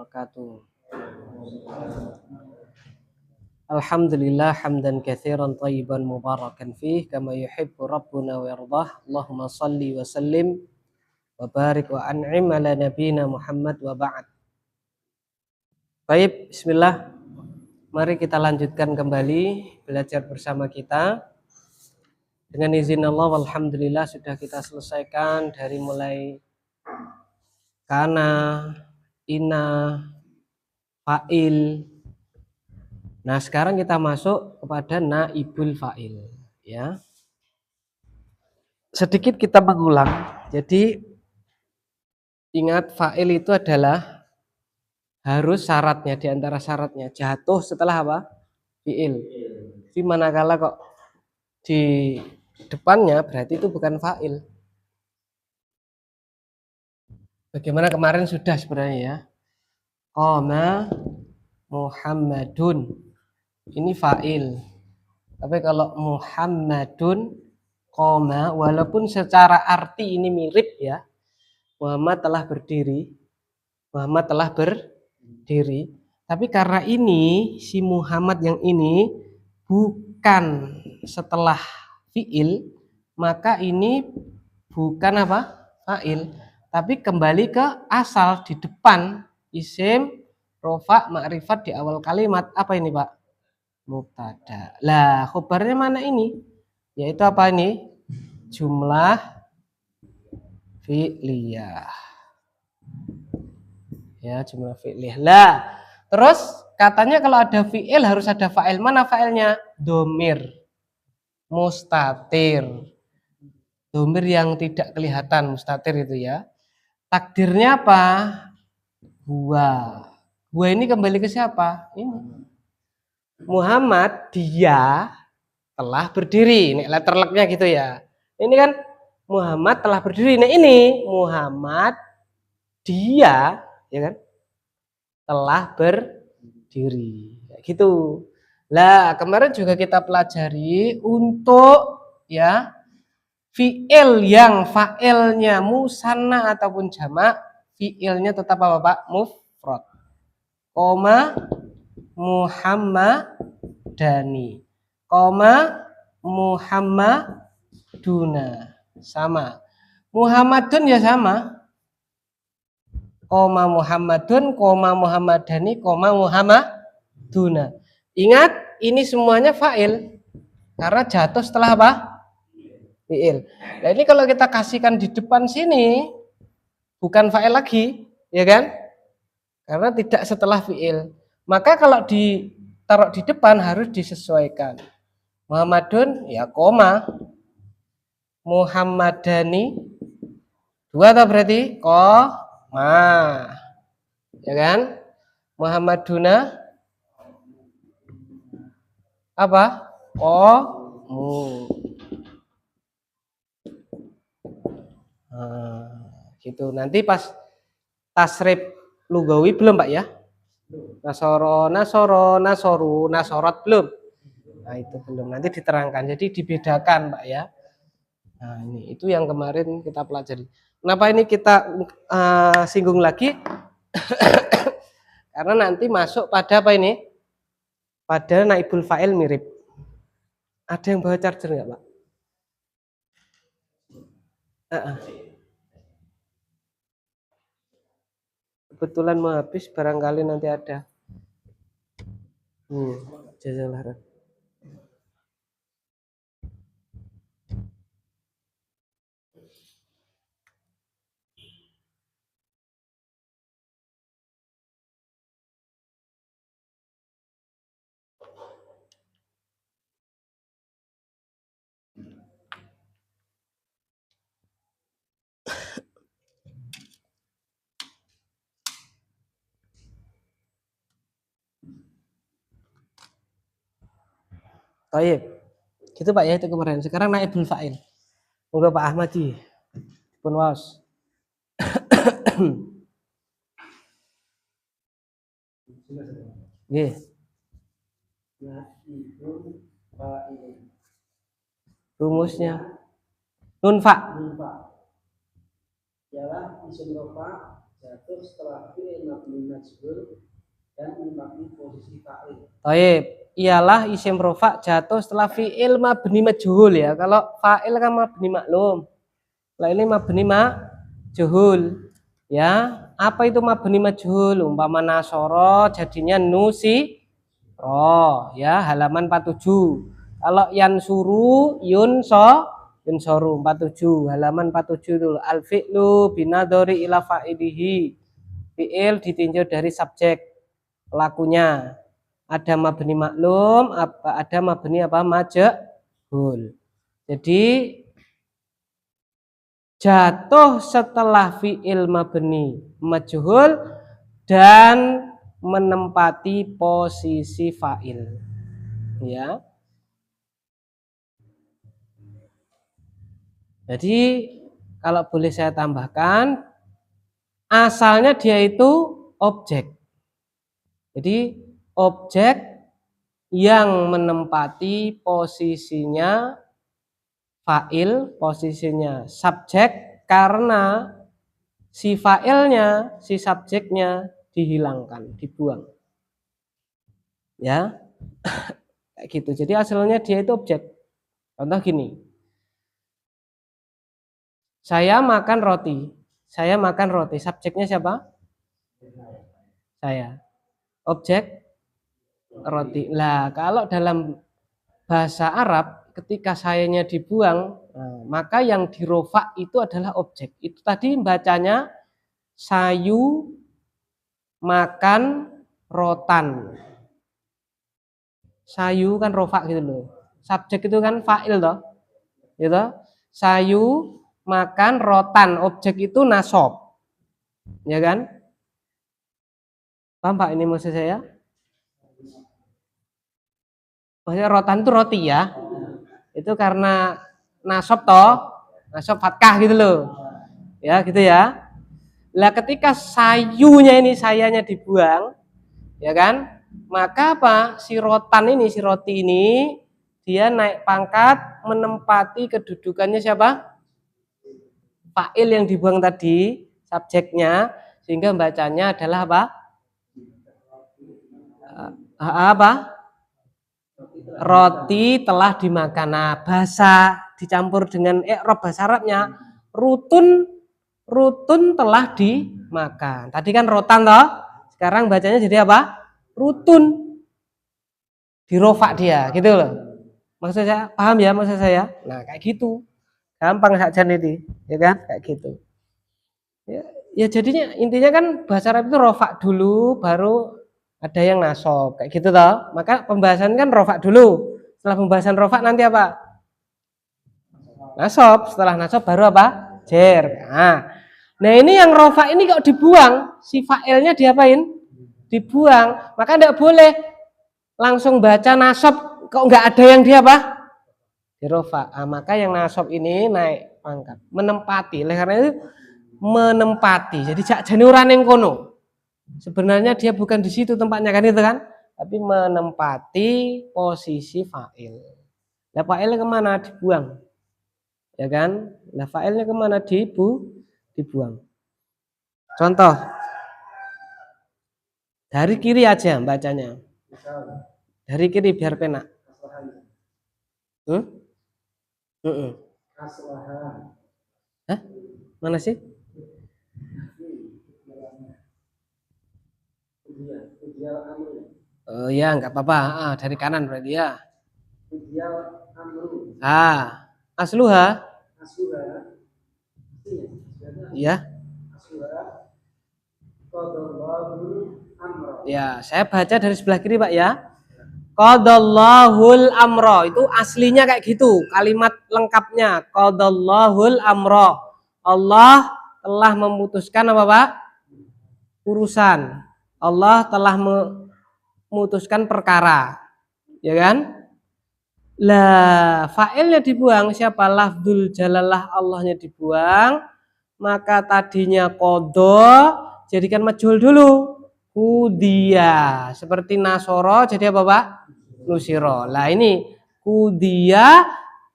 wabarakatuh. Alhamdulillah hamdan katsiran thayyiban mubarakan fih kama yuhibbu rabbuna wa yardah. Allahumma salli wa sallim wa barik wa an'im ala nabiyyina Muhammad wa ba'd. Baik, bismillah. Mari kita lanjutkan kembali belajar bersama kita. Dengan izin Allah, alhamdulillah sudah kita selesaikan dari mulai kana, ina, fa'il. Nah, sekarang kita masuk kepada naibul fa'il, ya. Sedikit kita mengulang. Jadi ingat fa'il itu adalah harus syaratnya, di antara syaratnya jatuh setelah apa? Fi'il. Jadi manakala kok di depannya berarti itu bukan fa'il. Bagaimana kemarin sudah sebenarnya ya. Qama Muhammadun. Ini fa'il. Tapi kalau Muhammadun qama, walaupun secara arti ini mirip ya. Muhammad telah berdiri. Muhammad telah berdiri. Tapi karena ini si Muhammad yang ini bukan setelah fi'il, maka ini bukan apa? Fa'il. Tapi kembali ke asal di depan isim, rofa, ma'rifat di awal kalimat. Apa ini Pak? Mubtada. Lah, khobarnya mana ini? Yaitu apa ini? Jumlah fi'liyah. Ya, jumlah fi'liyah. Lah, terus katanya kalau ada fi'il harus ada fa'il. Mana fa'ilnya? Domir. Mustatir. Domir yang tidak kelihatan, mustatir itu ya. Takdirnya apa? Huwa. Huwa ini kembali ke siapa? Ini. Muhammad, dia telah berdiri. Ini letter luck-nya gitu ya. Ini kan Muhammad telah berdiri. Nah ini Muhammad, dia, ya kan, telah berdiri. Gitu. Lah kemarin juga kita pelajari untuk ya fi'il yang fa'ilnya musanna ataupun jamak, fi'ilnya tetap apa Pak? Mufrad. Koma Muhammadani, koma Muhammaduna, sama. Muhammadun ya sama. Koma Muhammadun, koma Muhammadani, koma Muhammaduna. Ingat, ini semuanya fa'il karena jatuh setelah apa? Fi'il. Nah ini kalau kita kasihkan di depan sini bukan fa'il lagi, ya kan? Karena tidak setelah fi'il. Maka kalau ditaruh di depan harus disesuaikan. Muhammadun ya koma. Muhammadani dua atau berarti koma. Ya kan? Muhammaduna apa? Komu. Gitu. Nanti pas tasrif lugawi belum Pak ya? Nasoro, nasoro, nasoru, nasorot belum? Nah itu belum, nanti diterangkan. Jadi dibedakan Pak ya. Nah ini itu yang kemarin kita pelajari. Kenapa ini kita singgung lagi? Karena nanti masuk pada apa ini? Pada naibul fa'il mirip. Ada yang bawa charger nggak Pak? Kebetulan mau habis, barangkali nanti ada. Jazakallah. Baik. Gitu Pak ya itu kemarin. Sekarang naibul fa'il. Moga Pak Ahmadi pun waos. Nggih. Rumusnya nun fa. Ialah isim rofa jatuh setelah fi'il mabni majhul dan menempati posisi fa'il. Baik, ialah isim rofa jatuh setelah fi'il mabni majhul ya. Kalau fa'il kan mabni maklum. Lah ini mabni majhul. Ya, apa itu mabni majhul? Umpama nasoro jadinya nusiro ya, halaman 47. Kalau yansuru yunsoru 47, halaman 47 dulu. Al fi'lu binadori ila fa'ilihi. Fi'il ditinjau dari subjek pelakunya. Ada mabni maklum, ada mabni apa majhul. Jadi jatuh setelah fi'il mabni majhul dan menempati posisi fa'il. Ya. Jadi kalau boleh saya tambahkan, asalnya dia itu objek. Jadi objek yang menempati posisinya fa'il, posisinya subjek, karena si fa'ilnya, si subjeknya dihilangkan, dibuang. Ya. Kayak gitu. Jadi asalnya dia itu objek. Contoh gini. Saya makan roti. Saya makan roti. Subjeknya siapa? Saya. Objek roti. Lah, kalau dalam bahasa Arab ketika sayanya dibuang, maka yang dirofa itu adalah objek. Itu tadi bacanya sayu makan rotan. Sayu kan rofa gitu loh. Subjek itu kan fa'il toh. Gitu. Sayu makan rotan, objek itu nasob. Ya kan? Paham Pak ini maksud saya? Maksudnya rotan itu roti ya. Itu karena nasob toh, nasob fatkah gitu loh. Ya, gitu ya. Lah ketika sayunya ini sayanya dibuang, ya kan? Maka apa? Si rotan ini, si roti ini dia naik pangkat menempati kedudukannya siapa? Fa'il yang dibuang tadi, subjeknya, sehingga bacanya adalah apa? Apa? Roti telah dimakan. Nah, bahasa dicampur dengan i'rab bahasa Arabnya, rutun telah dimakan. Tadi kan rotan toh, sekarang bacanya jadi apa? Rutun. Dirofa dia, gitu loh. Maksud saya, paham ya maksud saya? Nah, kayak gitu. Gampang saja nih, ya kan? Kayak gitu. Ya jadinya intinya kan bahasa Arab itu rofa dulu, baru ada yang nasob, kayak gitu toh. Maka pembahasan kan rofa dulu. Setelah pembahasan rofa nanti apa? Nasob. Setelah nasob baru apa? Jer. Nah ini yang rofa ini kok dibuang, si fa'ilnya diapain? Dibuang. Maka tidak boleh langsung baca nasob kok nggak ada yang dia apa? Dirofa. Maka yang nasob ini naik pangkat, menempati. Oleh karena itu menempati. Jadi jadi orang yang kono. Sebenarnya dia bukan di situ tempatnya kan itu kan, tapi menempati posisi fa'il. Nah fa'ilnya kemana? Dibuang. Ya kan? Nah fa'ilnya kemana? Dibuang. Contoh. Dari kiri aja bacanya. Dari kiri biar penak. Hah? Mana sih? Oh ya, nggak apa-apa. Dari kanan berarti ya. Asluha. Ya. Ya, saya baca dari sebelah kiri Pak ya. Qadallahul amro, itu aslinya kayak gitu, kalimat lengkapnya qadallahul amro. Allah telah memutuskan apa Pak? Urusan. Allah telah memutuskan perkara. Ya kan? Lah, fa'ilnya dibuang, siapa? Lafdzul jalalah Allahnya dibuang, maka tadinya qadha jadikan majhul dulu. Kudia, seperti nasoro jadi apa Pak? Nusiro. Lah ini kudia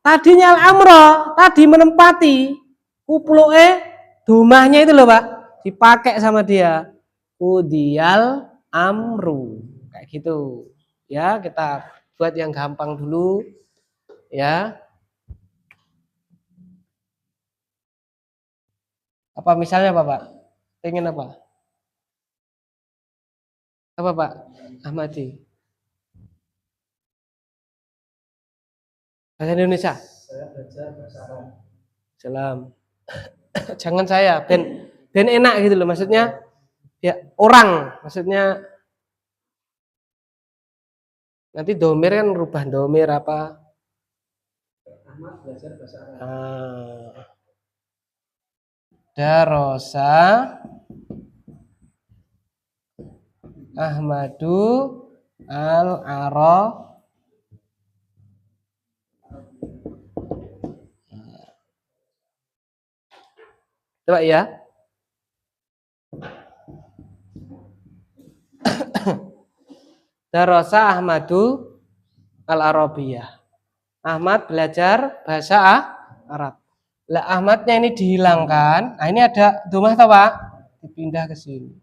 tadinya al-amro, tadi menempati kuploe domahnya itu loh Pak. dipakai sama dia. Qudiyal amru. Kayak gitu. Ya, kita buat yang gampang dulu ya. Apa misalnya Bapak? Pengen apa? Apa Pak Ahmadi? Bahasa Indonesia. Saya belajar bahasa Arab. Salam. Jangan saya, ben enak gitu loh maksudnya. Ya, orang maksudnya nanti domir kan rubah domir apa? Ahmad belajar bahasa Arab. Darosa Ahmadu al-Aro. Coba ya. Darosa Ahmadu al-Arabiyah. Ahmad belajar bahasa Arab. Lah Ahmadnya ini dihilangkan. Nah, ini ada domah apa Pak? Dipindah ke sini.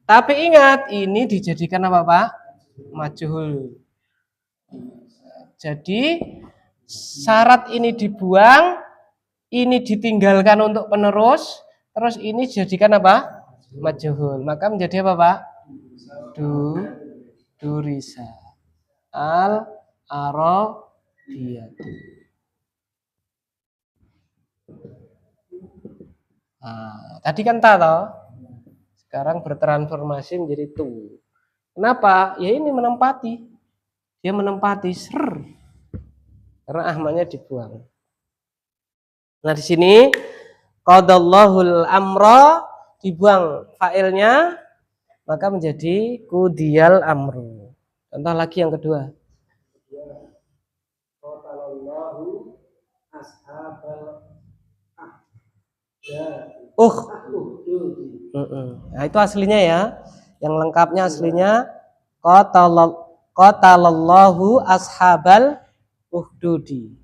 Tapi ingat, ini dijadikan apa Pak? Majhul. Jadi syarat ini dibuang, ini ditinggalkan untuk penerus, terus ini dijadikan apa? Majhul. Maka menjadi apa Pak? Durisa. Al-Arabiyatu. Nah, tadi kan ta toh. Sekarang bertransformasi menjadi tu. Kenapa? Ya ini menempati. Dia menempati ser. Karena ahmadnya dibuang. Nah, di sini qadallahul amra dibuang fa'ilnya maka menjadi qudiyal amru. Contoh lagi yang kedua. Qatallahu ashabal Nah, itu aslinya ya. Yang lengkapnya aslinya qatalallahu ashabal uhdudi.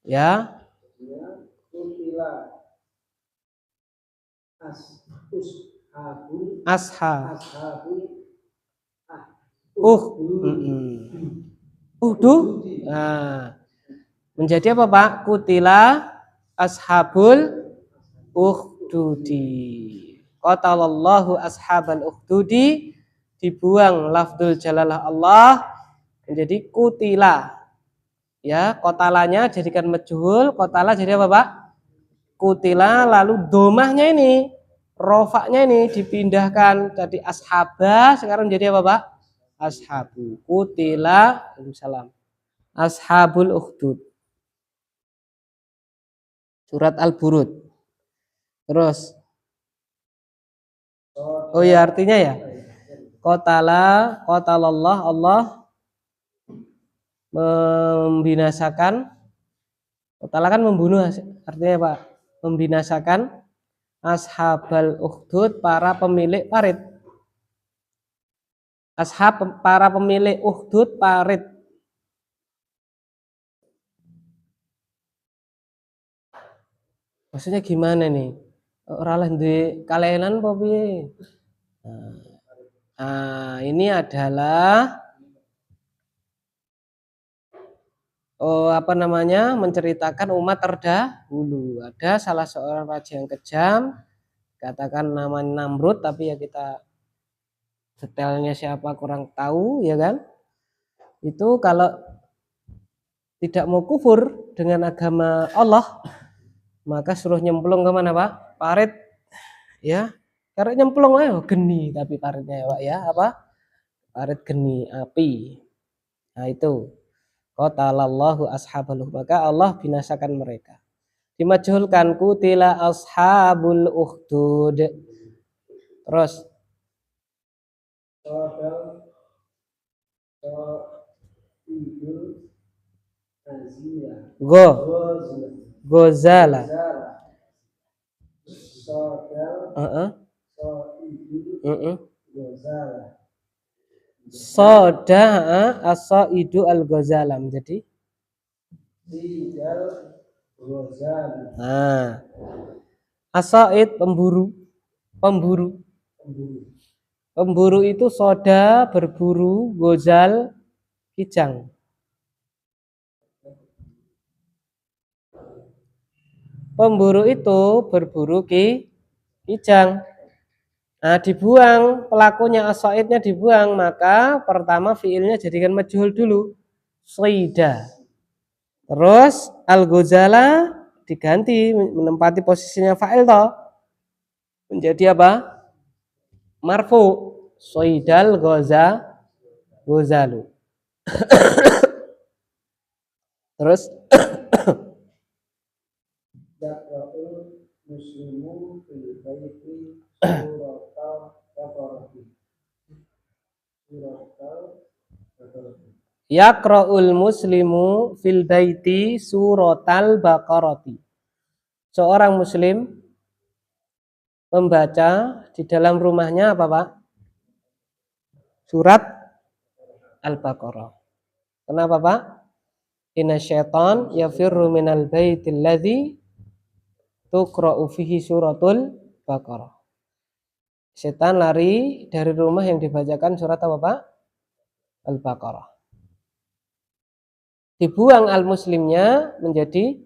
Ya. Nah, menjadi apa Pak? Kutila ashabul ukhdudi. Qatalallahu ashabal ukhdudi, dibuang lafdzul jalalah Allah menjadi kutila. Ya, kotalanya jadikan majhul, kotala jadi apa Pak? Kutila, lalu domahnya ini, rofaknya ini dipindahkan tadi ashabah, sekarang jadi apa Pak? Ashabu. Kutila, salam. Ashabul ukhdud. Surat Al-Burud. Terus. Oh ya, artinya ya. Qatalallah, Allah membinasakan. Qatala kan membunuh, artinya Pak, membinasakan ashabal ukhdud, para pemilik parit. Ashab, para pemilik ukhdud parit. Maksudnya gimana nih? Orang di kalenan apa piye? Nah, ini adalah menceritakan umat terdahulu. Ada salah seorang raja yang kejam, katakan namanya Namrud, tapi ya kita detailnya siapa kurang tahu, ya kan? Itu kalau tidak mau kufur dengan agama Allah, maka suruh nyemplung ke mana Pak? Parit, ya. Karena nyemplung ayo geni, tapi paritnya ya Pak ya, apa? Parit geni, api. Nah itu. Qatalallahu ashabul, maka Allah binasakan mereka. Dimajhulkan kutila ashabul ukhdud. Terus Gozala. Soda as-saidu al-Ghazala menjadi nah, As-said pemburu. Pemburu. Pemburu itu soda, berburu, gozal, kijang. Pemburu itu berburu kijang. Nah, dibuang, pelakunya as-saidnya dibuang, maka pertama fiilnya jadikan majhul dulu. Saida. Terus al-ghazala diganti menempati posisinya fa'il toh. Menjadi apa? Marfu. Saidal ghazalu. Terus Yaqra'ul muslimu fil baiti suratal baqarah. yaqra'ul muslimu fil baiti suratal baqarati. Seorang muslim membaca di dalam rumahnya apa, Pak? Surat Al-Baqarah. Kenapa, Pak? Inna syaitan yafirru minal baitil ladzi tuqra'u fihi suratul Baqarah. Setan lari dari rumah yang dibacakan surat apa, Pak? Al-Baqarah. Dibuang al-muslimnya menjadi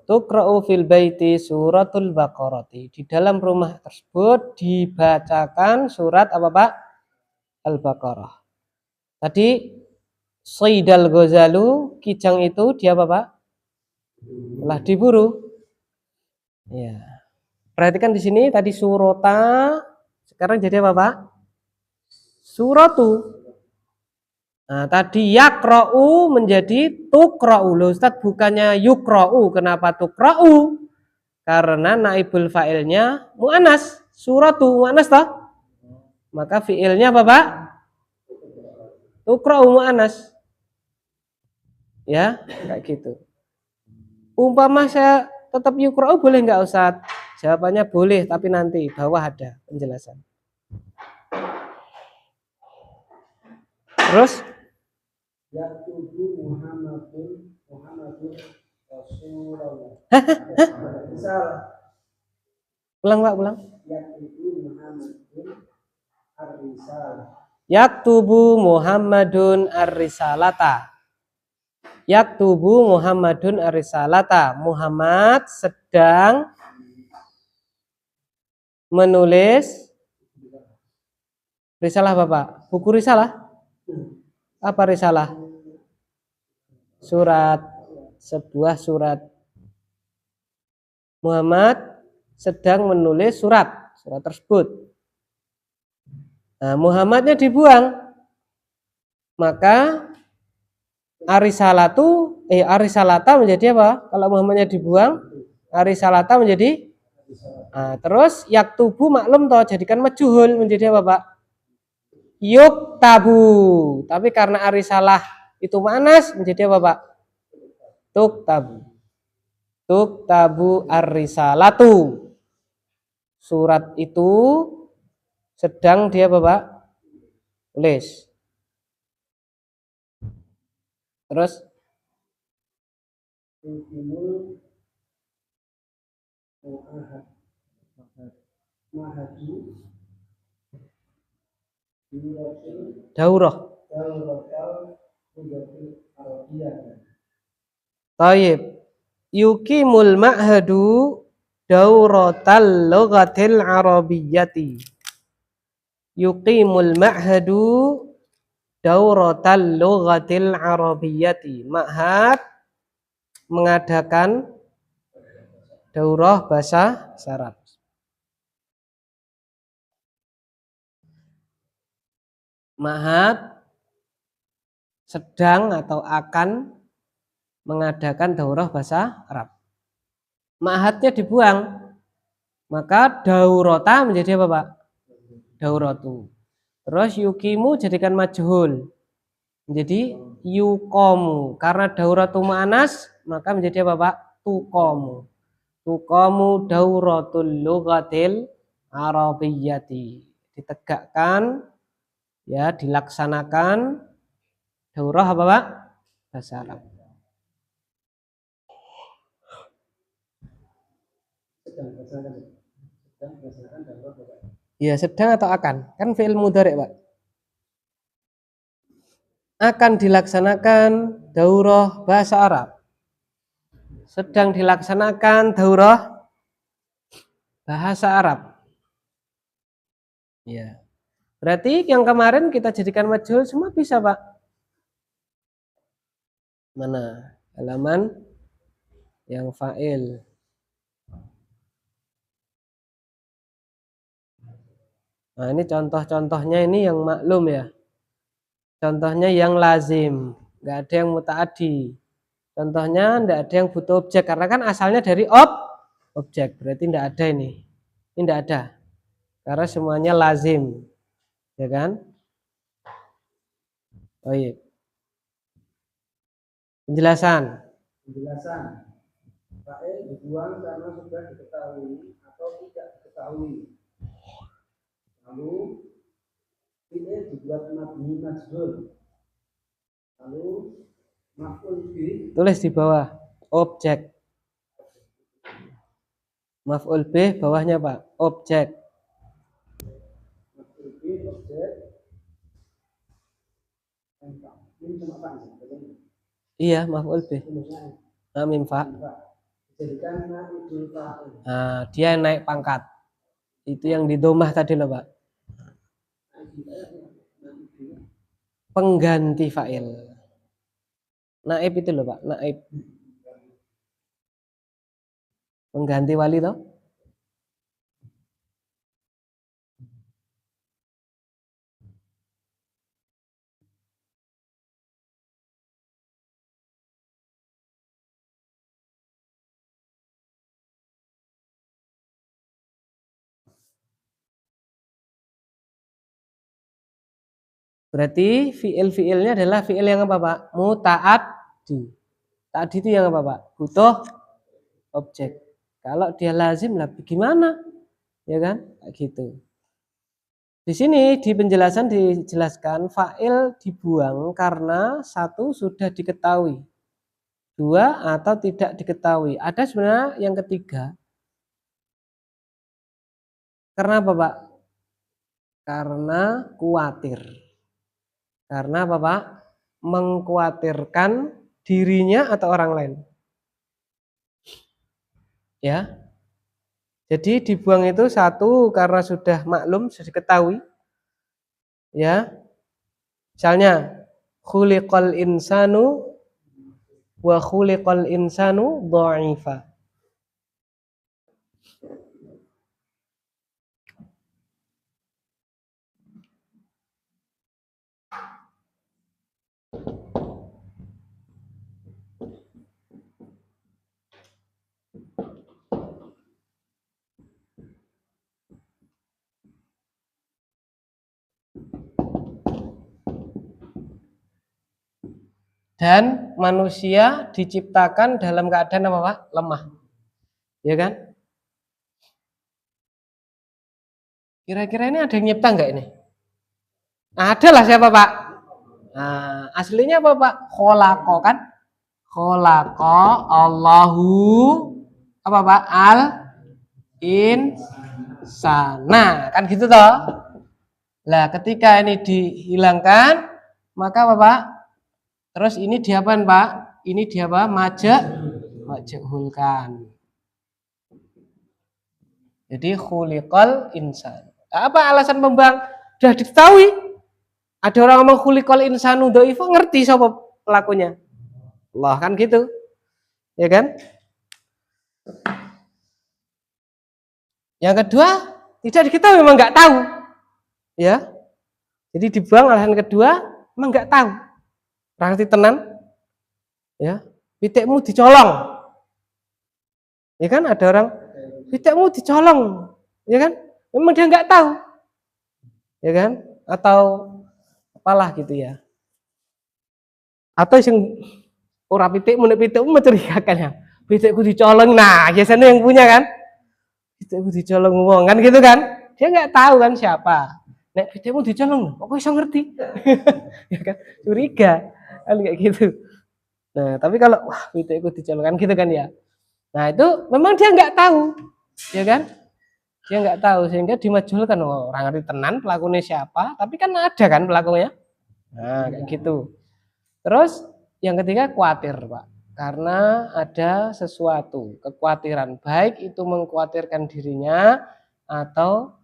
tuqra'u fil baiti suratul Baqarati. Di dalam rumah tersebut dibacakan surat apa, Pak? Al-Baqarah. Tadi saidal ghazalu, kijang itu dia apa, Pak? Telah diburu. Ya. Perhatikan di sini tadi surata, sekarang jadi apa, Pak? Suratu. Nah, tadi yakra'u menjadi tukra'u. Loh, Ustaz, bukannya yukra'u. Kenapa tukra'u? Karena naibul fa'ilnya mu'anas. Suratu mu'anas toh? Maka fi'ilnya apa, Pak? Tukra'u mu'anas. Ya, kayak gitu. Umpama saya tetap yukra'u boleh nggak, Ustaz? Jawabannya boleh, tapi nanti bawah ada penjelasan. Terus yaktubu Muhammadun Rasulullah. Ulang, Pak, ulang. Yaktubu Muhammadun ar-risalah. Yaktubu Muhammadun ar-risalata. Yaktubu Muhammadun ar-risalata. Muhammad sedang menulis risalah, Bapak. Buku risalah. Apa risalah? Surat, sebuah surat. Muhammad sedang menulis surat tersebut. Nah, Muhammadnya dibuang. Maka arisalata menjadi apa? Kalau Muhammadnya dibuang, arisalata menjadi terus yaktubu maklum toh, jadikan majhul menjadi apa, Pak? Yuktabu. Tapi karena arisalah itu manas menjadi apa, Pak? Tuktabu. Tuktabu ar-risalatu. Surat itu sedang dia apa, Pak? Tulis. Terus daurah. Taib. Yuqimul ma'hadu dauratal lughatil arabiyyati. Yuqimul ma'hadu dauratal lughatil arabiyyati. Ma'had mengadakan daurah bahasa Arab. Ma'had sedang atau akan mengadakan daurah bahasa Arab. Ma'hadnya dibuang, maka daurata menjadi apa, Pak? Dauratu. Terus yukimu jadikan majhul, menjadi yukomu. Karena dauratu ma'anas, maka menjadi apa, Pak? Tukomu. Tukomu dauratul lughatil arabiyyati. Ditegakkan, ya, dilaksanakan daurah apa, Pak? Bahasa Arab. sedang dilaksanakan. Sedang dilaksanakan darurat Bapak. Ya, sedang atau akan? Kan fi'il mudhari', Pak. Akan dilaksanakan daurah bahasa Arab. Sedang dilaksanakan daurah bahasa Arab. Ya. Berarti yang kemarin kita jadikan majhul semua bisa, Pak. Mana? Halaman yang fa'il. Nah, ini contoh-contohnya ini yang maklum ya. Contohnya yang lazim, nggak ada yang muta'addi. Contohnya nggak ada yang butuh objek karena kan asalnya dari objek. Berarti nggak ada ini. Ini nggak ada. Karena semuanya lazim. Ya kan? Oh iya. Penjelasan. Fa'il dibuang karena sudah diketahui atau tidak diketahui. Lalu fi'il dibuat mabni majhul. Lalu maf'ul bih Tulis di bawah objek. Maf'ul bih bawahnya, Pak. Objek. maf'ul bih objek. Ini cuma Pak. Iya, maf'ul bih. Mim fa. Jadikan naibul fa'il. Nah, dia naik pangkat. Itu yang di domah tadi loh, Pak. Pengganti fa'il. Naib itu loh, Pak. Naib. Pengganti wali toh? Berarti fi'il-fi'ilnya adalah fi'il yang apa, Pak? Muta'addi. Ta'addi itu yang apa, Pak? Butuh objek. Kalau dia lazim lah gimana? Ya kan? Kayak gitu. Di sini di penjelasan dijelaskan fa'il dibuang karena satu sudah diketahui. Dua atau tidak diketahui. Ada sebenarnya yang ketiga. Karena apa, Pak? Karena khawatir. Karena apa, Pak? Mengkhawatirkan dirinya atau orang lain. Ya. Jadi dibuang itu satu karena sudah maklum, sudah diketahui. Ya. Misalnya khuliqal insanu wa khuliqal insanu dha'ifa. Dan manusia diciptakan dalam keadaan apa, Pak? Lemah. Ya kan? Kira-kira ini ada yang nyipta enggak ini? Nah, ada lah siapa, Pak? Nah, aslinya apa, Pak? Kholaqo kan? Kholaqo Allahu apa, Pak? Al insana. Kan gitu toh? Lah, ketika ini dihilangkan, maka apa, Pak? Terus ini diapain, Pak? Ini dia apa? Majhulkan. Jadi khuliqal insan. Apa alasan pembuang? Sudah diketahui. Ada orang ngomong khuliqal insanu dhaif, ngerti siapa pelakunya? Allah kan gitu. Ya kan? Yang kedua, tidak diketahui, memang nggak tahu. Ya. Jadi dibuang alasan kedua, memang nggak tahu. Berarti tenan. Ya. Pitikmu dicolong. Ya kan ada orang pitikmu dicolong. Ya kan? Memang dia nggak tahu. Ya kan? Atau apalah gitu ya. Atau yang ora pitikmu nek pitikmu mencurigakan ya. Pitikku dicolong. Nah, biasanya yang punya kan? Pitikku dicolong wong kan gitu kan? Dia nggak tahu kan siapa. Nek pitikmu dicolong, kok iso ngerti? Ya kan? Curiga. Kan kayak gitu. Nah, tapi kalau wah pitikku dicolong kan gitu kan ya. Nah, itu memang dia nggak tahu. ya kan? Dia nggak tahu sehingga dimajhulkan, oh, orang ngerti tenan pelakunya siapa, tapi kan ada kan pelakunya. Nah, kayak gitu. Terus yang ketiga khawatir, Pak. Karena ada sesuatu, kekhawatiran, baik itu mengkhawatirkan dirinya atau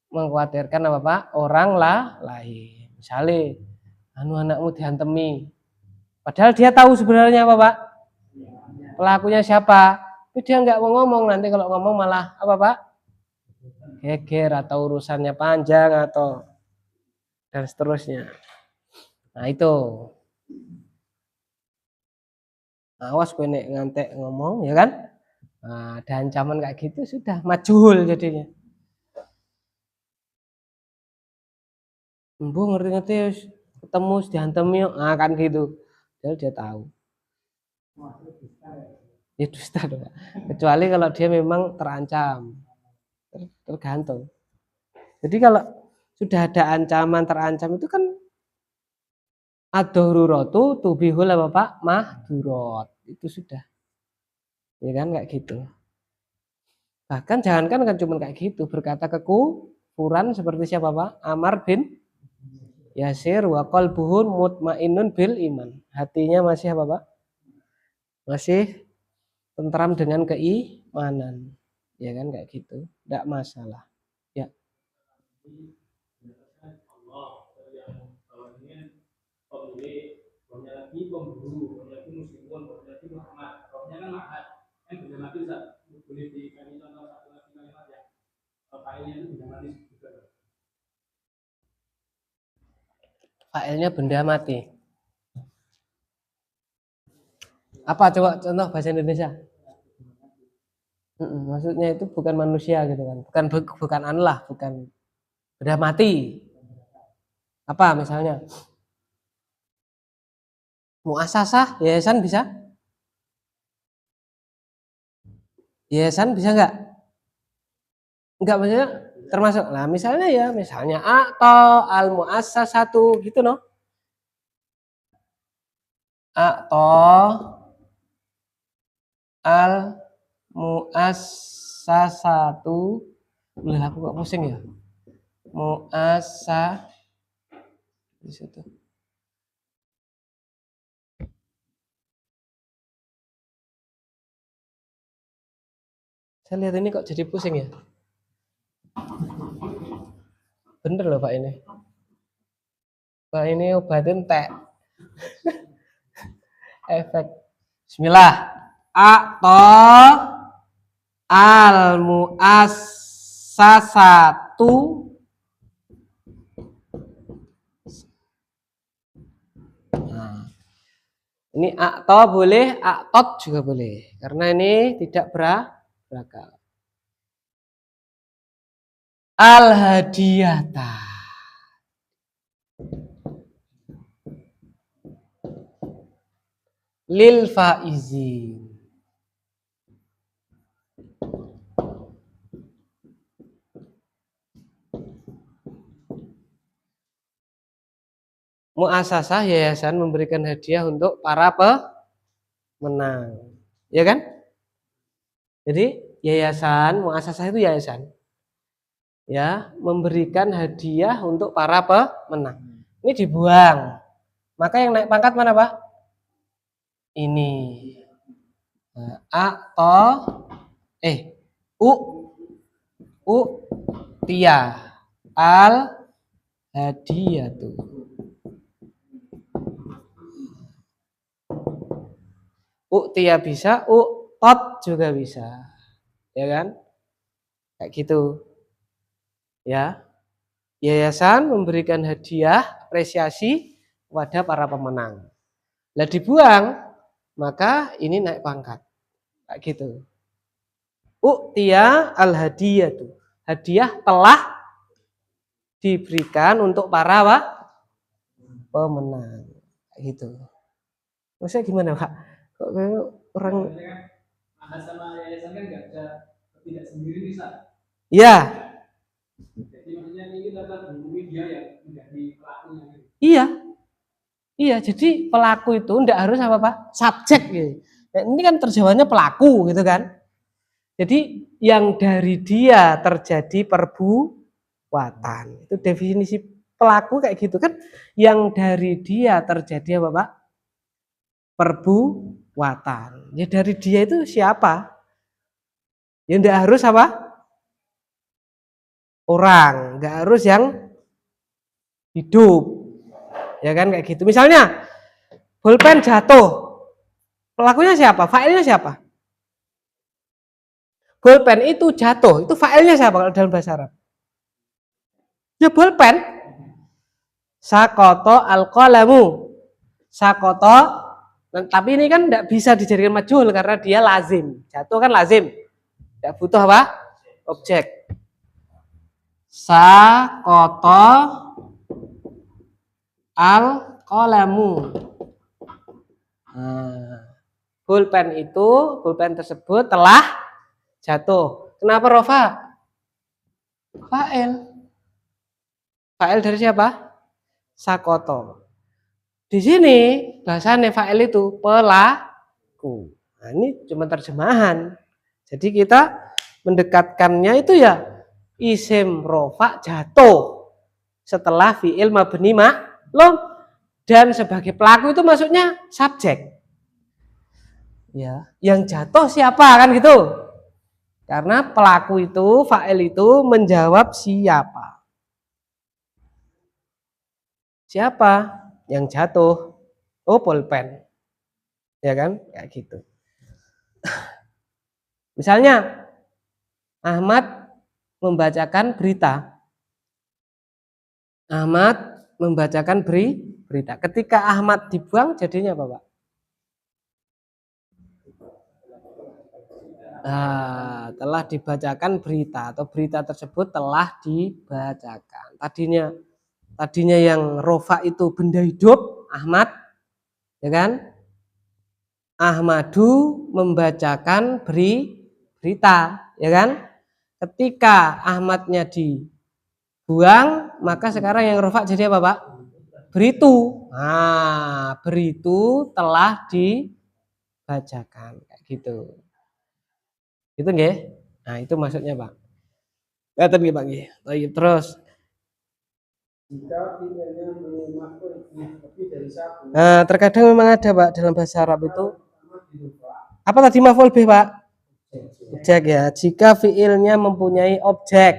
mengkhawatirkan apa, Pak? Orang lain. Misalnya, anu anakmu dihantemi. Padahal dia tahu sebenarnya apa, Pak? Pelakunya siapa? Tapi dia nggak mau ngomong, nanti kalau ngomong malah apa, Pak? Geger atau urusannya panjang atau dan seterusnya. Nah, itu. Awas kowe nek ngantek ngomong, ya kan? Nah, ada ancaman kayak gitu sudah majhul jadinya. Embu ngerti-ngerti wis ketemu wis dihantemi yo. Nah, kan gitu. Padahal dia tahu. Ya dusta dong, Pak. Kecuali kalau dia memang terancam. Tergantung. Jadi kalau sudah ada ancaman terancam itu kan ad-daruratu tubihul apa, Pak? Mahdurat. Itu sudah. Ya kan kayak gitu. Bahkan jangankan kan cuma kayak gitu, berkata kekufuran seperti siapa, Pak? Ammar bin Yasir wa qalbuhu mutmainnun bil iman. Hatinya masih apa, Pak? Masih tentram dengan keimanan. Ya kan kayak gitu. Enggak masalah. Ya. Failnya benda mati. Apa coba contoh bahasa Indonesia? Maksudnya itu bukan manusia gitu kan. Bukan Allah, bukan benda mati. Apa misalnya? Muasasah, yayasan bisa? Yayasan bisa nggak? Enggak, maksudnya termasuk. Nah, misalnya ya, misalnya atau al muassasatu gitu no. Atau al muassasatu. Boleh aku kok pusing ya? Muassa di situ. Saya lihat ini kok jadi pusing ya? Bener loh Pak ini. Pak ini obatin teh. Efek. Bismillah. Atau al muassasatu. Nah, ini atau boleh, atot juga boleh. Karena ini tidak berakal. Al-hadiyata. Lil faizin. Muasasah yayasan memberikan hadiah untuk para pemenang. Ya kan? Jadi yayasan, muasasah itu yayasan. Ya, memberikan hadiah untuk para pemenang. Ini dibuang. Maka yang naik pangkat mana, Pak? Ini. Nah, tia al hadiyatu. Tia bisa, tot juga bisa. Ya kan? Kayak gitu. Ya. Yayasan memberikan hadiah apresiasi kepada para pemenang. Lah dibuang, maka ini naik pangkat. Kayak gitu. Tia al hadiyatu. Hadiah telah diberikan untuk para pemenang. Kayak gitu. Maksudnya gimana, Pak? Kok orang sama yayasan kan nggak ada tidak sendiri bisa. Iya. Jadi maksudnya ini adalah media yang menjadi pelakunya. Iya. Iya, jadi pelaku itu enggak harus apa, Pak? Subjek gitu. Nah, ini kan terjemahannya pelaku gitu kan. Jadi yang dari dia terjadi perbuatan. Itu definisi pelaku kayak gitu kan. Yang dari dia terjadi apa Pak? Perbuatan. Ya dari dia itu siapa? Ya enggak harus apa? Orang. Enggak harus yang hidup. Ya kan kayak gitu. Misalnya bolpen jatuh. Pelakunya siapa? Failnya siapa? Bolpen itu jatuh. Itu failnya siapa kalau dalam bahasa Arab? Ya bolpen. Sakoto al-qalamu. Sakoto. Tapi ini kan tidak bisa dijadikan majhul karena dia lazim. Jatuh kan lazim. Tidak butuh apa? Objek. Sakoto al-qalamu. Pulpen tersebut telah jatuh. Kenapa rofa? Fa'il. Fa'il dari siapa? Sakoto. Di sini bahasanya fa'il itu pelaku. Nah, ini cuma terjemahan. Jadi kita mendekatkannya itu ya isim rofa jatuh setelah fi'il mabni ma'lum, dan sebagai pelaku itu maksudnya subjek. Ya, yang jatuh siapa kan gitu? Karena pelaku itu, fa'il itu menjawab siapa? Siapa yang jatuh? Oh, pulpen. Ya kan? Kayak gitu. Misalnya Ahmad membacakan berita. Ahmad membacakan berita. Ketika Ahmad dibuang jadinya apa, Pak? Nah, telah dibacakan berita atau berita tersebut telah dibacakan. Tadinya yang rofa itu benda hidup, Ahmad, ya kan? Ahmadu membacakan berita, ya kan? Ketika Ahmadnya dibuang, maka sekarang yang rofa jadi apa, Pak? Beritu. Nah, beritu telah dibacakan, kayak gitu. Itu nggih. Nah, itu maksudnya, Pak. Ngaten nggih, Pak nggih. Terus Jika fiilnya maf'ul lebih dari satu. nah, terkadang memang ada, Pak, dalam bahasa Arab itu. Apa tadi maf'ul bih, Pak? Objek ya. Jika fiilnya mempunyai objek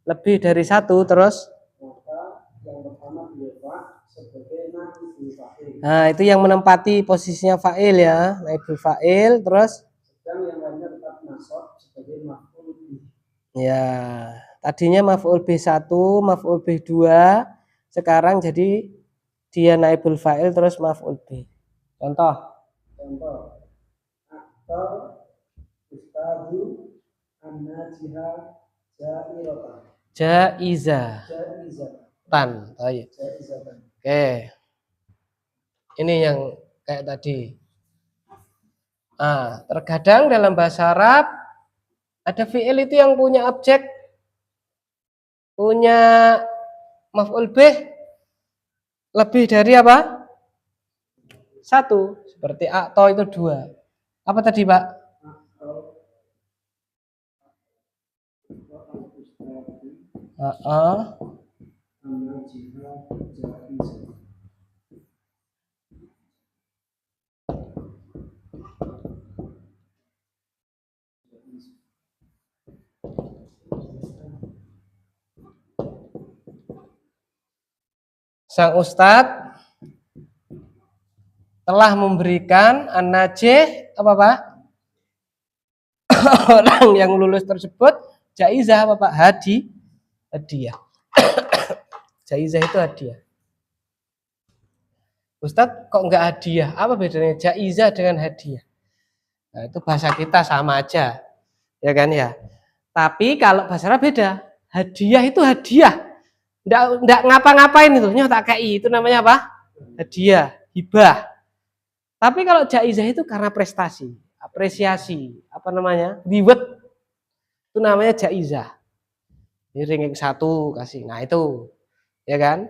lebih dari satu, terus Maka yang pertama dirfa sebagai naibul fa'il. nah, itu yang menempati posisinya fa'il ya, naibul fa'il, terus Sedang yang lainnya tetap nasab sebagai maf'ul bih. ya, tadinya maf'ul bih 1, maf'ul bih 2, sekarang jadi dia naibul fa'il terus maf'ul bih. Contoh Aktor ustadu an-najiha jairatan. Jaizatan. Oke. Ini yang kayak tadi. Terkadang dalam bahasa Arab ada fi'il itu yang punya objek, punya maf'ul bih lebih dari apa? 1. Seperti akto itu 2. Apa tadi, Pak? Sang ustadz telah memberikan an-najih apa, Pak? Orang yang lulus tersebut jaizah apa, Pak? Hadiah. Jaizah itu hadiah. Ustadz kok enggak hadiah? Apa bedanya jaizah dengan hadiah? Nah, itu bahasa kita sama aja. Ya kan ya? Tapi kalau bahasa Arab beda. Hadiah itu hadiah. Enggak ngapa-ngapain itu. Nyoh tak kei itu namanya apa? Hadiah, hibah. Tapi kalau jaizah itu karena prestasi, apresiasi, apa namanya? Reward. Itu namanya jaizah. Ini ranking 1 kasih. Nah, itu. Ya kan?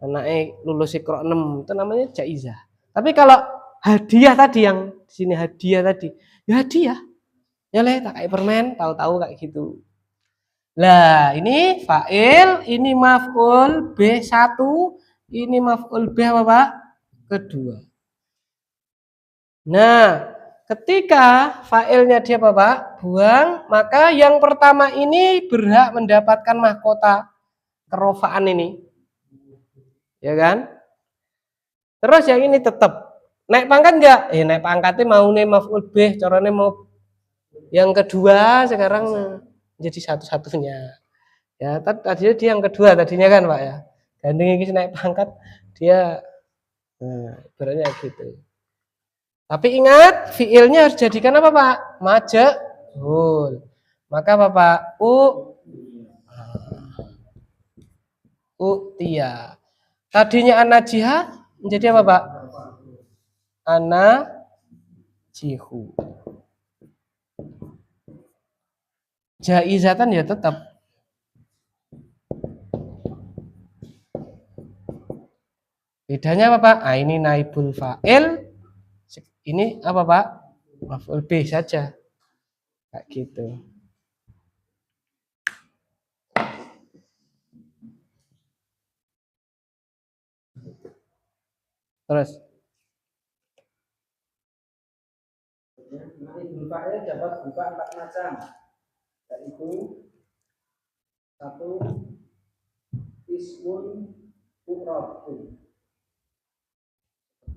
Anaknya lulus Iqra 6 itu namanya jaizah. Tapi kalau hadiah tadi yang di sini hadiah tadi, ya hadiah. Ya leh, tak kayak permen, tahu-tahu kayak gitu. Lah, ini fa'il, ini maf'ul B1, ini maf'ul B apa, Pak? Kedua. Nah, ketika fa'ilnya dia apa, Pak? Buang, maka yang pertama ini berhak mendapatkan mahkota kerofaan ini. Ya kan? Terus yang ini tetap naik pangkat enggak? Naik pangkatnya mau nih maf'ul B, caranya mau yang kedua sekarang jadi satu-satunya. Ya, tadinya dia yang kedua tadinya kan, Pak ya. Gandeng ini naik pangkat, dia ibaratnya gitu. Tapi ingat, fiilnya harus jadikan apa, Pak? Majhul. Maka Bapak Utia. Tadinya anajiha menjadi apa, Pak? Anajihu. Jaizatan ya tetap. Bedanya apa, Pak? Ah, ini naibul fa'il. Ini apa, Pak? Maf'ul bih saja. Kayak gitu. Terus naibul fa'il dapat berupa 4 macam, yaitu 1. Ismun mu'rabun,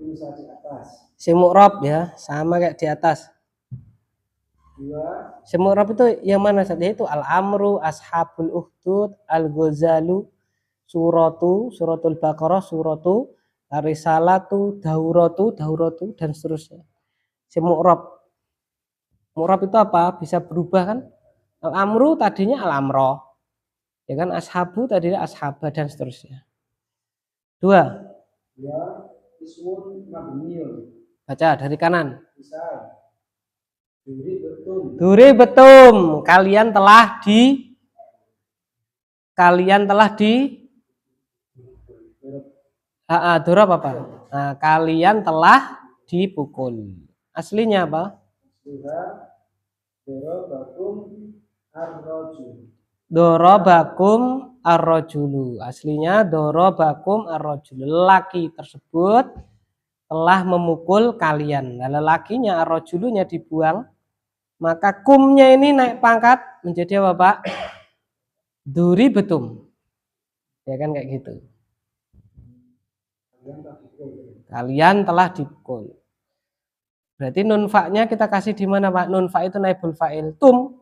misal di atas. si mu'rab ya, sama kayak di atas. 2. Si mu'rab itu yang mana saja? Itu al-amru, ashabul uhdud, al-ghazalu, suratul baqarah, suratu, risalatu, dauratu, dan seterusnya. Si mu'rab. Mu'rab itu apa? Bisa berubah kan? Al-amru tadinya al-amroh. Ya kan? Ashabu tadinya ashabah dan seterusnya. 2. Ismun mabniyun. Baca dari kanan. Misal duri betum. Duri betum. Kalian telah durab apa? Nah, kalian telah dipukul. Aslinya apa? Dorobakum ar-rajulu. Aslinya dorobakum ar-rajulu. Lelaki tersebut telah memukul kalian. Nah, lelakinya ar-rajulunya dibuang, maka kumnya ini naik pangkat menjadi apa, Pak? Duri betum. Ya kan kayak gitu. Kalian telah dipukul. Berarti nun fa-nya kita kasih di mana, Pak? Nun fa itu naibul fa'il. Tum.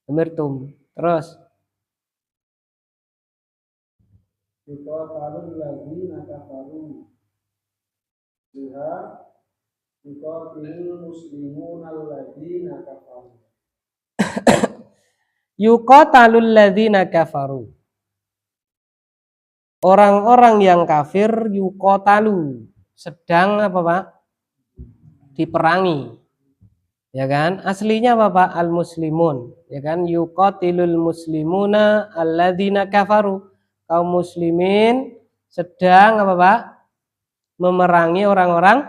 Dhamir tum. Terus Yuqatalul ladzina kafaru. Yuqatilul muslimuna alladzina kafaru. yuqatalul ladzina kafaru. Orang-orang yang kafir yuqatalu. Sedang apa, Pak? Diperangi. Ya kan? Aslinya apa, Pak? Al-muslimun. Ya kan? Yuqatilul muslimuna alladzina kafaru. Kaum muslimin sedang apa, Pak? Memerangi orang-orang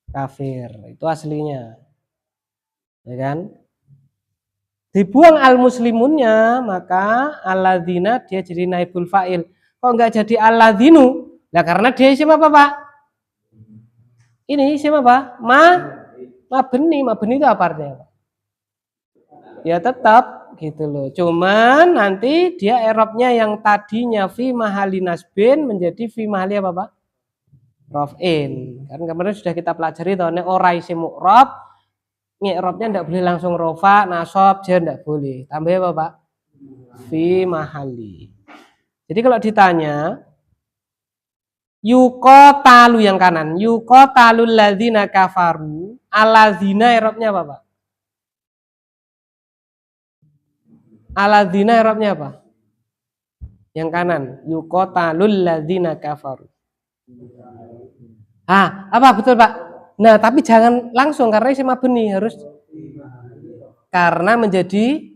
kafir. Itu aslinya. Ya kan? Dibuang al-muslimunnya, maka alladzina dia jadi naibul fa'il. Kok enggak jadi alladzinu? Nah, karena dia isim apa, Pak? Ini isim apa? Mabni itu apa artinya? Ya tetap gitu loh. Cuman nanti dia i'rabnya yang tadinya fi mahali nasbin menjadi fi mahali apa, Pak? Raf'in. Kan kemarin sudah kita pelajari toh, nek ora isim mu'rab, i'rabnya enggak boleh langsung rofa, nasab, jar enggak boleh. Tambah apa, Pak? Fi mahali. Jadi kalau ditanya yuqatalu yang kanan, yuqatalul ladzina kafaru, aladzina i'rabnya apa, Pak? Aladzina i'rabnya apa? Yang kanan, yuqatalul ladzina kafaru. Apa betul, Pak? Nah, tapi jangan langsung karena isim mabni harus karena menjadi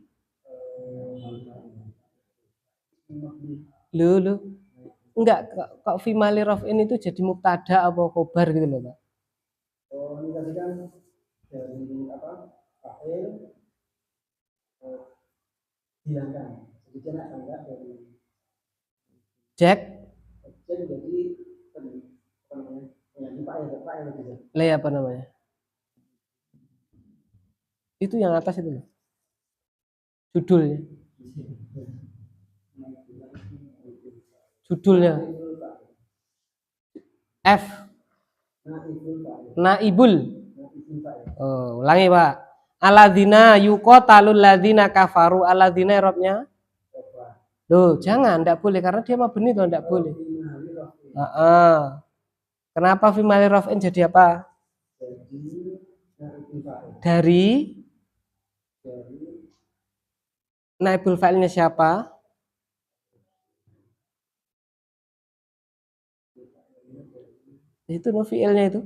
lu enggak kok fi mali raf'in itu jadi mubtada apa khobar gitu loh, Pak. Oh, ini tadi kan dari apa? fa'il hilangkan. Jadi dia nak tangga dari Jack. jadi apa namanya? Fa'il gitu. Le apa namanya? Itu yang atas itu loh. Judulnya. Judulnya. F. Naibul. Oh, ulangi Pak. Alladzina yuqatalul ladzina kafaru. Alladzina i'rabnya? Loh, jangan, enggak boleh karena dia mabni tuh, enggak boleh. Kenapa fi mali raf'in jadi apa? Dari naibul fa'ilnya siapa? Itu no fi'ilnya itu.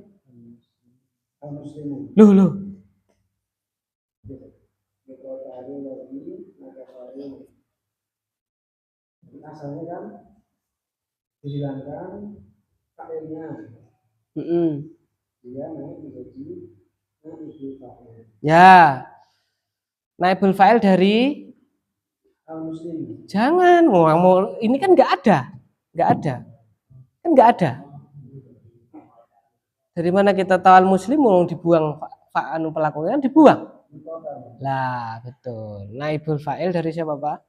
Loh. Asalnya kan dihilangkan fa'ilnya. Dia naik menjadi naibul fa'il. Ya. Naibul fa'il dari Al-Muslim. Jangan, mau ini kan nggak ada. Kan nggak ada. Dari mana kita tahu al-muslim mau dibuang fa'anu pelakunya kan dibuang. Lah, betul. Naibul fa'il dari siapa, Pak?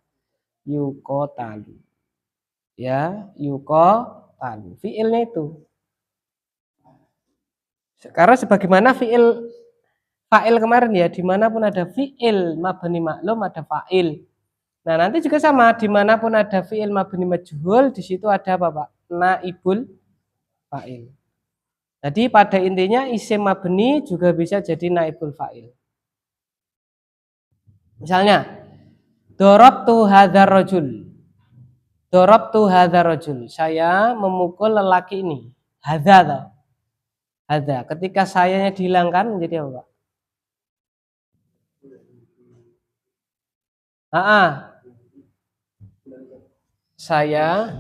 Yuqatalu. Ya, yuqatalu. Fi'ilnya itu. Karena sebagaimana fa'il kemarin ya, dimanapun ada fi'il mabni maklum ada fa'il. Nah, nanti juga sama, dimanapun ada fi'il mabni majhul, di situ ada apa, Pak? Naibul fa'il. Jadi pada intinya isim mabni juga bisa jadi naibul fa'il. Misalnya, darabtu hadzal rajul. Darabtu hadzal rajul. Saya memukul lelaki ini. Hadza. Ketika sayanya dihilangkan menjadi apa, Pak? Saya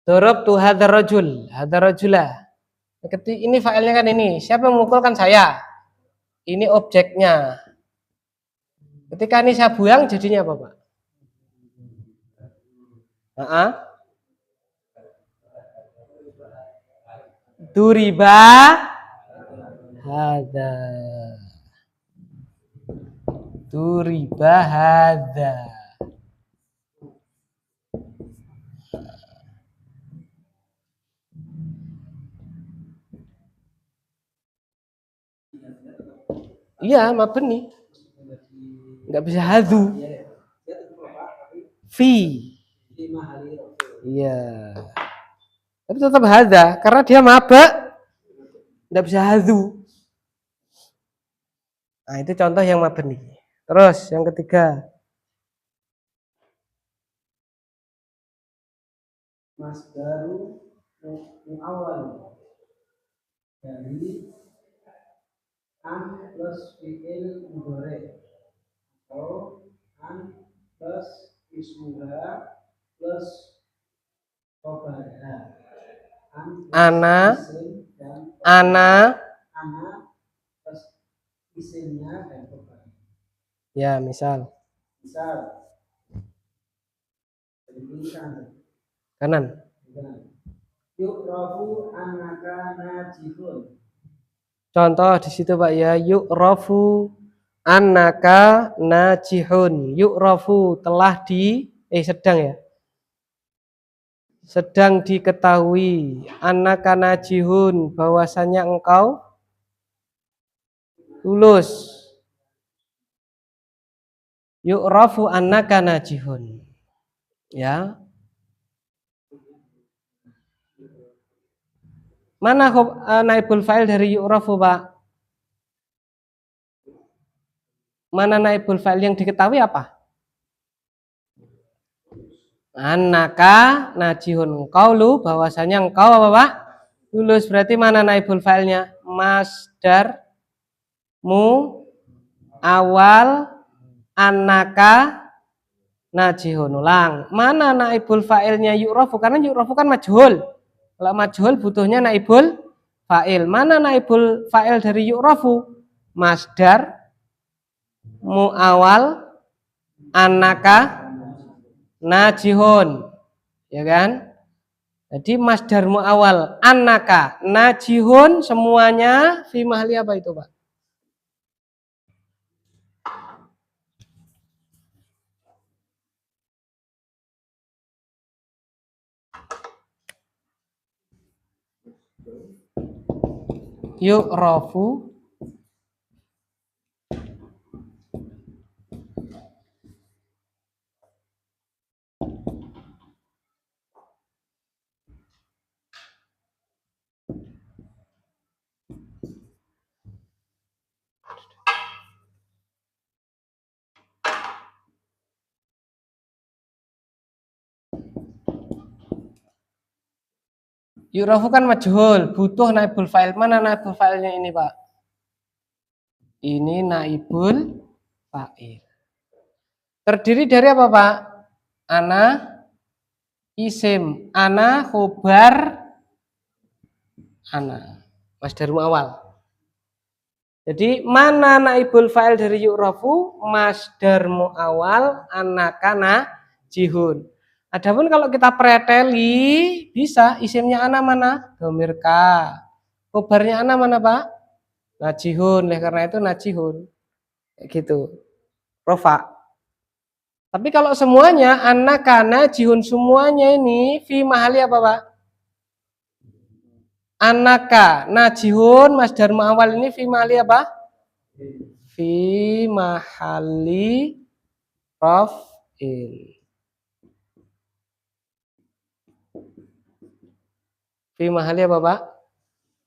darabtu hadzal rajula. Ini fa'ilnya kan ini. Siapa yang memukul kan saya. Ini objeknya. Ketika ini saya buang jadinya apa, Pak? Duriba hadza. Duriba hadza. Iya, mabni. Enggak bisa hadzu. Fi. Iya. Tapi tetap hadza karena dia maba. Enggak bisa hadzu. Nah, itu contoh yang mabni. Terus yang ketiga. Masdaru muawwal dari an plus fi'il mudhari atau an plus ismuha plus khabarha. Ana plus isimnya dan khabarnya. Ya, misal kanan. Yu'rafu annaka najihun. Contoh di situ, Pak ya, yu'rafu annaka najihun. Yu'rafu telah sedang ya. Sedang diketahui annaka najihun bahwasanya engkau lulus. Yu'rafu annaka najihun. Ya. Mana naibul fa'il dari yu'rafu, Pak? Mana naibul fa'il yang diketahui apa? Annaka najihun. Engkau bahwasanya engkau apa, Pak? Lulus. Berarti mana naibul fa'ilnya? masdar mu'awal annaka najihun. Ulang. Mana naibul fa'ilnya yu'rafu? Karena yu'rafu kan majhul. Kalau majhul butuhnya naibul fa'il. Mana naibul fa'il dari yu'rafu? Masdar mu'awal annaka najihun. Ya kan? Jadi masdar mu'awal annaka najihun semuanya fi mahali apa itu, Pak? Yu'rafu yu'rafu kan majhul, butuh naibul fa'il. Mana naibul fa'ilnya ini, Pak? Ini naibul fa'il. Terdiri dari apa, Pak? Ana isim, ana khobar ana. Masdar mu'awal. Jadi mana naibul fa'il dari yu'rafu? Masdar mu'awal annaka najihun. Adapun kalau kita preteli bisa isimnya ana mana? Dhamir ka. Khobarnya ana mana, Pak? Najihun. Oleh karena itu najihun. Kayak gitu. Rofa. Tapi kalau semuanya annaka najihun semuanya ini fi mahali apa, Pak? Annaka najihun masdar mu'awal ini fi mahali apa? Fi mahali raf'il. Fi mahali apa, Pak?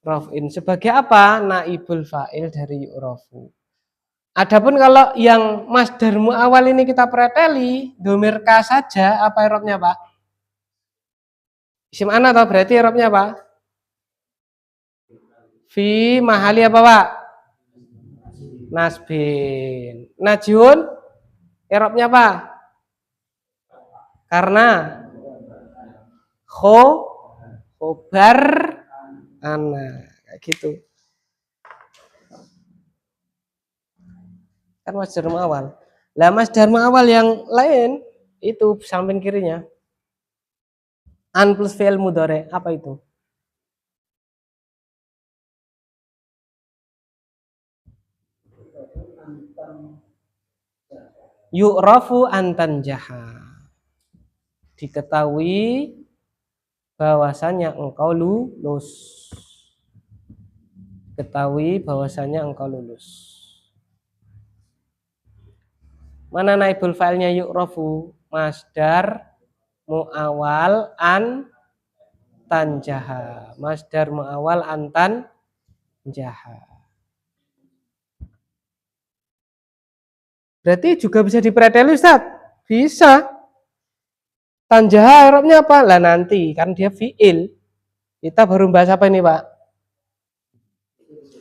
Raf'in. Sebagai apa? Naibul fa'il dari yu'rafu. Adapun kalau yang masdar mu'awal ini kita preteli, dhamir ka saja, apa i'rabnya, Pak? Isim ana atau berarti i'rabnya apa? Fi mahali apa, Pak? Nasbin. Najihun i'rabnya apa? Karena khobar ana kayak gitu. Kan masdar mu'awal. Lah masdar mu'awal yang lain itu samping kirinya. An plus fi'il mudhari, apa itu? Yu'rafu antan jaha. Diketahui bahwasanya engkau lulus. Ketahui bahwasanya engkau lulus. Mana naibul fa'ilnya yu'rafu? Masdar mu'awal an tanjaha. Masdar mu'awal antan jaha. Berarti juga bisa dipreteli, Ustaz? Bisa. Tanjaha i'rabnya apa? Lah nanti kan dia fi'il. Kita baru bahas apa ini, Pak?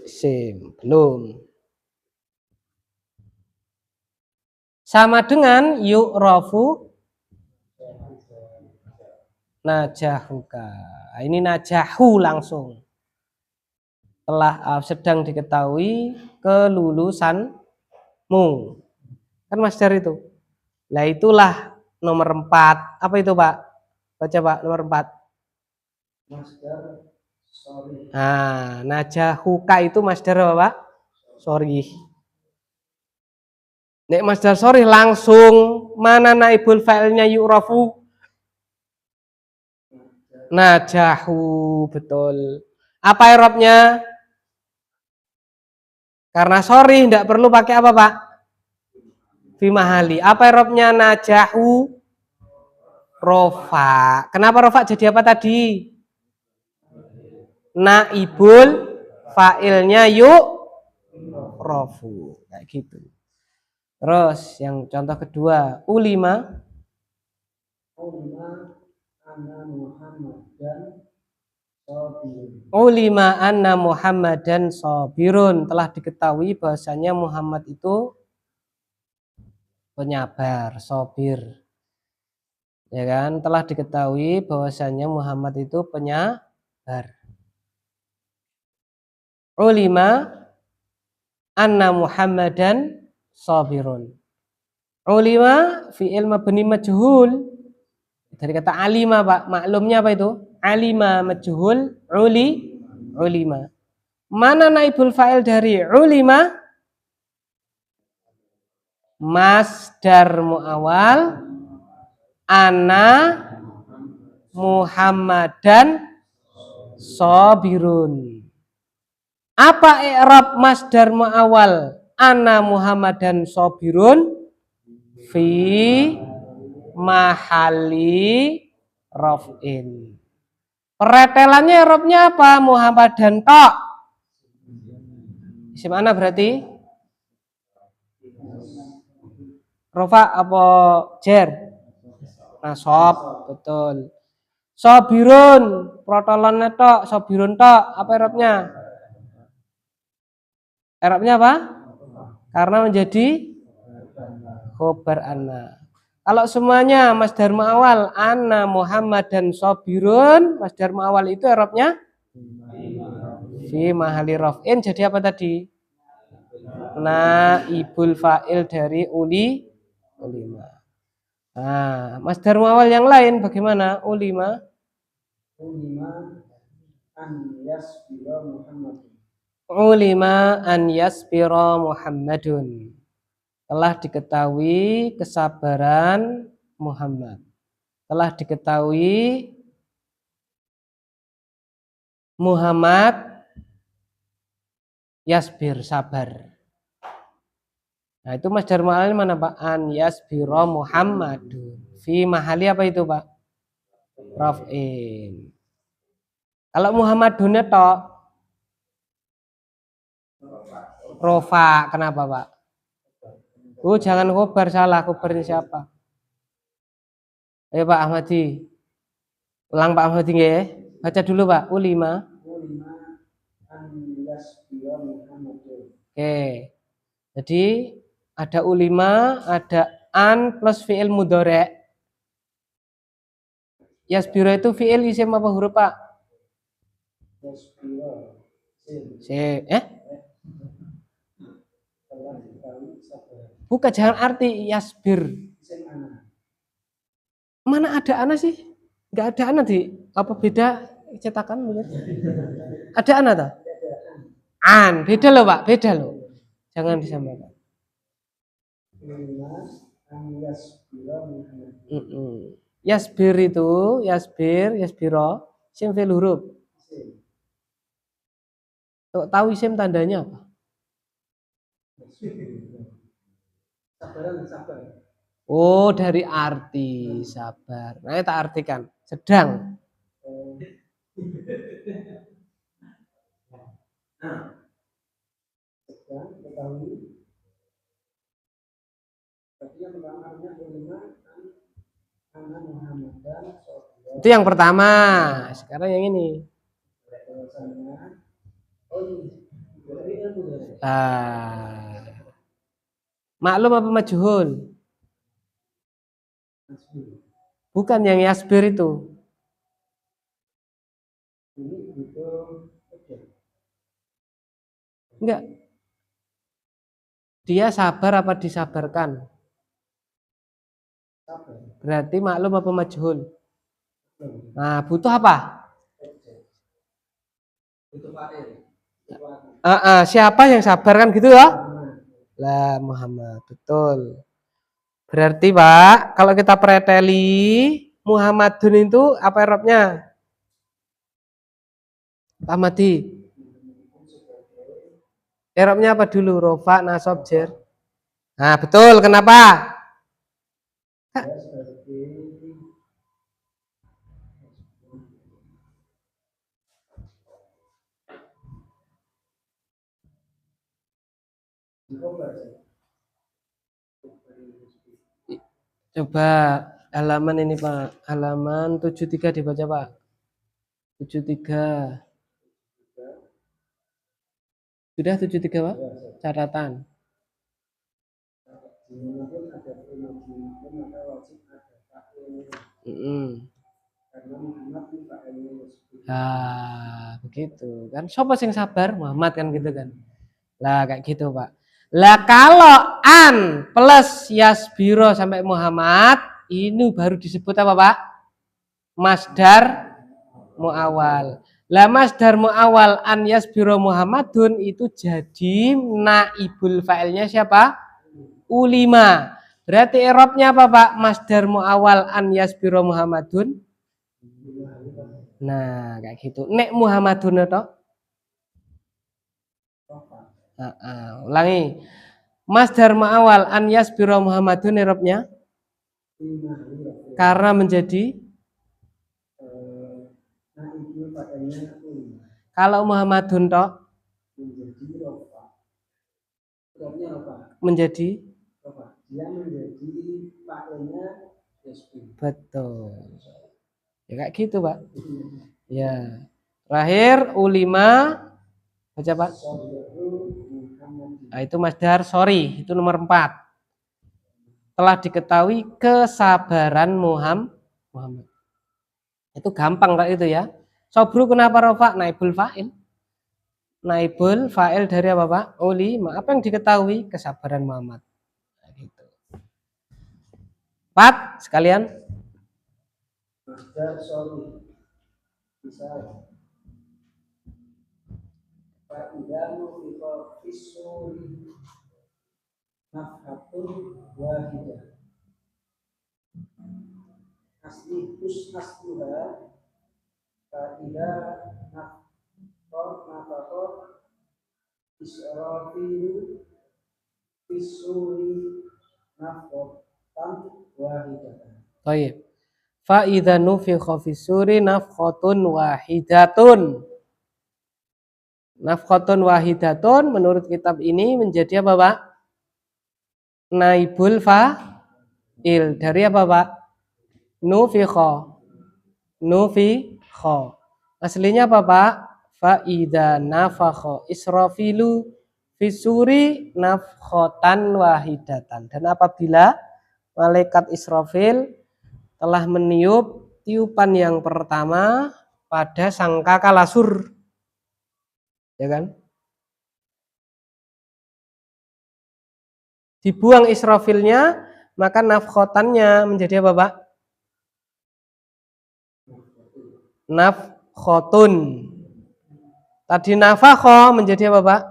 Isim. Belum. Sama dengan yu'rafu najahuka. Ini najahu langsung. Telah sedang diketahui kelulusanmu. Kan masdar itu. Lah itulah nomor 4. Apa itu, Pak? Baca, Pak, nomor 4. Masdar sorry. Nah, najahuka itu masdar apa, Pak? Sorry. Nek masdar sorry langsung mana naibul fa'ilnya yu'rafu? Najahu, betul. Apa i'rabnya? Karena sorry tidak perlu pakai apa, Pak? Fi mahali. Apa i'rabnya najahu? Rofa. Kenapa rofa jadi apa tadi? Naibul fa'ilnya yu'rafu. Kayak gitu. Terus yang contoh kedua, ulima. Ulima anna Muhammad dan sabirun. Ulima anna Muhammadan sabirun. Telah diketahui bahwasanya Muhammad itu penyabar, sabir. Ya kan? Telah diketahui bahwasanya Muhammad itu penyabar. Ulima anna Muhammadan sabirun. Ulima fi'il mabni majhul. Dari kata alima, Pak. Maklumnya apa itu? Alima majhul, ulima. Mana naibul fa'il dari ulima? Masdar muawal ana Muhammadan sabirun. Apa i'rab masdar muawal ana Muhammadan sabirun? Fi mahali raf'in. Peretelannya i'rabnya apa? Muhammadan tok. Isim mana berarti? Rofa apa jer? Nasab, betul. Sabirun, protolannya tok, sabirun tok. Apa i'rabnya? I'rabnya apa? Karena menjadi khobar anna. Kalau semuanya masdar ma'awal anna Muhammad dan sabirun, masdar ma'awal itu i'rabnya fi mahali raf'in. Jadi apa tadi? Naibul fa'il dari ulima. Nah, masdar ma'awal yang lain bagaimana? Ulima Ulima an yasbira Muhammadun. Ulima an yasbira Muhammadun. Telah diketahui kesabaran Muhammad. Telah diketahui Muhammad yasbir, sabar. Nah, itu masdar ma'al mana, Pak? An yasbira Muhammadun. Fi mahali apa itu, Pak? Raf'in. Kalau Muhammadun tok rofa, kenapa, Pak? Jangan khobar, salah. Khobarnya siapa? Ayo Pak Ahmadi. Ulang Pak Ahmadi nggih. Baca dulu Pak. Ulima an yasbira Muhammadun. Oke. Jadi ada ulima, ada an plus fi'il mudhari'. Yasbira itu fi'il isim apa huruf, Pak? Yasbira Bukan, jangan arti yasbir. Mana ada ana sih? Enggak ada ana di apa beda cetakan mungkin? Ada ana tak? An, beda loh Pak, beda loh. Jangan disamakan. Yasbir itu, yasbiro, isim fi'il huruf. Tahu isim tandanya apa? Oh, dari arti sabar. Nah, kita artikan sedang. Itu yang pertama. Sekarang yang ini. Maklum apa majhul? Bukan yang yasbir itu. Enggak. Dia sabar apa disabarkan? Berarti maklum apa majhul? Nah, butuh apa? Siapa yang sabar kan gitu ya? Lah Muhammad, betul. Berarti Pak, kalau kita preteli Muhammadun itu apa i'rabnya? Pak Madi. I'rabnya apa dulu? Rofa, nasab, jer. Nah, betul. Kenapa? Coba halaman ini Pak, halaman 73 dibaca Pak. 73. Sudah 73, Pak? Catatan. Dimanapun ada dimanapun maka wajib ada fa'ilnya. Karena Muhammad itu fa'ilnya. Nah, begitu kan. Siapa sing sabar? Muhammad kan gitu kan. Lah kayak gitu, Pak. Lah kalau an plus yasbiro sampai Muhammad ini baru disebut apa, Pak? Masdar muawal. Lah masdar muawal an yasbiro Muhammadun itu jadi naibul fa'ilnya siapa? Ulima. Berarti i'rabnya apa, Pak? Masdar muawal an yasbiro Muhammadun. Nah, kayak gitu. Nek Muhammadun atau ulangi. Masdar muawal an yasbiro Muhammadun i'rabnya karena menjadi kalau Muhammadun toh menjadi dia menjadi fa'ilnya betul. Ya kayak gitu, Pak. Ya. Terakhir ulima baca, Pak. Nah, itu masdar sorry, itu nomor 4. Telah diketahui kesabaran Muhammad. Itu gampang Kak itu ya. Sobru kenapa rofa? Naibul fa'il. Naibul fa'il dari apa, Pak? Ulima. Apa yang diketahui? Kesabaran Muhammad. Nah, gitu. 4 sekalian. Masdar sorry. Misal fa'idanu fiqa fisuri nafhatun wahidah. Asli asluha fa'ida nafaqat israfilu fisuri nafqatan wahidah. Baik. Fa idza nufikha fis-suri nafkhatun wahidatun. Nafkhatun wahidatun menurut kitab ini menjadi apa, Pak? Naibul fa'il dari apa, Pak? Nufikha. Aslinya apa, Pak? Fa idza nafakha israfilu fisuri nafkhatan wahidatan. Dan apabila malaikat Israfil telah meniup tiupan yang pertama pada sangkakala lasur. Ya kan? Dibuang Israfilnya, maka nafkhotannya menjadi apa, Pak? Nafkhotun. Tadi nafakho menjadi apa, Pak?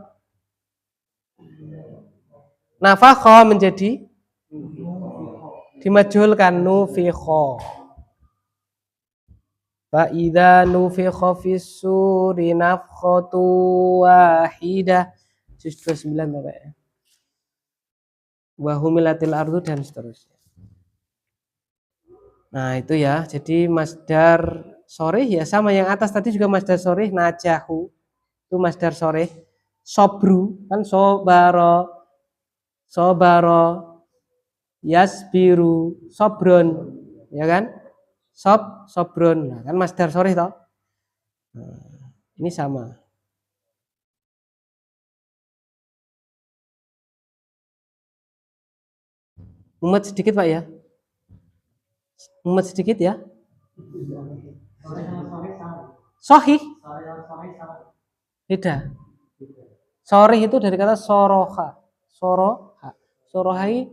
Nafakho menjadi dimajhulkan nufikho. Fa idza nufikha fis-suri nafkhatu wahidah. Juz 29 Bapak ya. Wa humilatil ardu dan seterusnya. Nah, itu ya. Jadi masdar sorih ya sama yang atas tadi juga masdar sorih najahu. Itu masdar sorih. Sobru kan sobaro yasbiru sobron ya kan? Sobron. Nah, kan masdar sorih toh. Nah, ini sama. Mumet sedikit Pak ya. Mumet sedikit ya. Sohih. Beda. Sorih itu dari kata soroha. Sorohai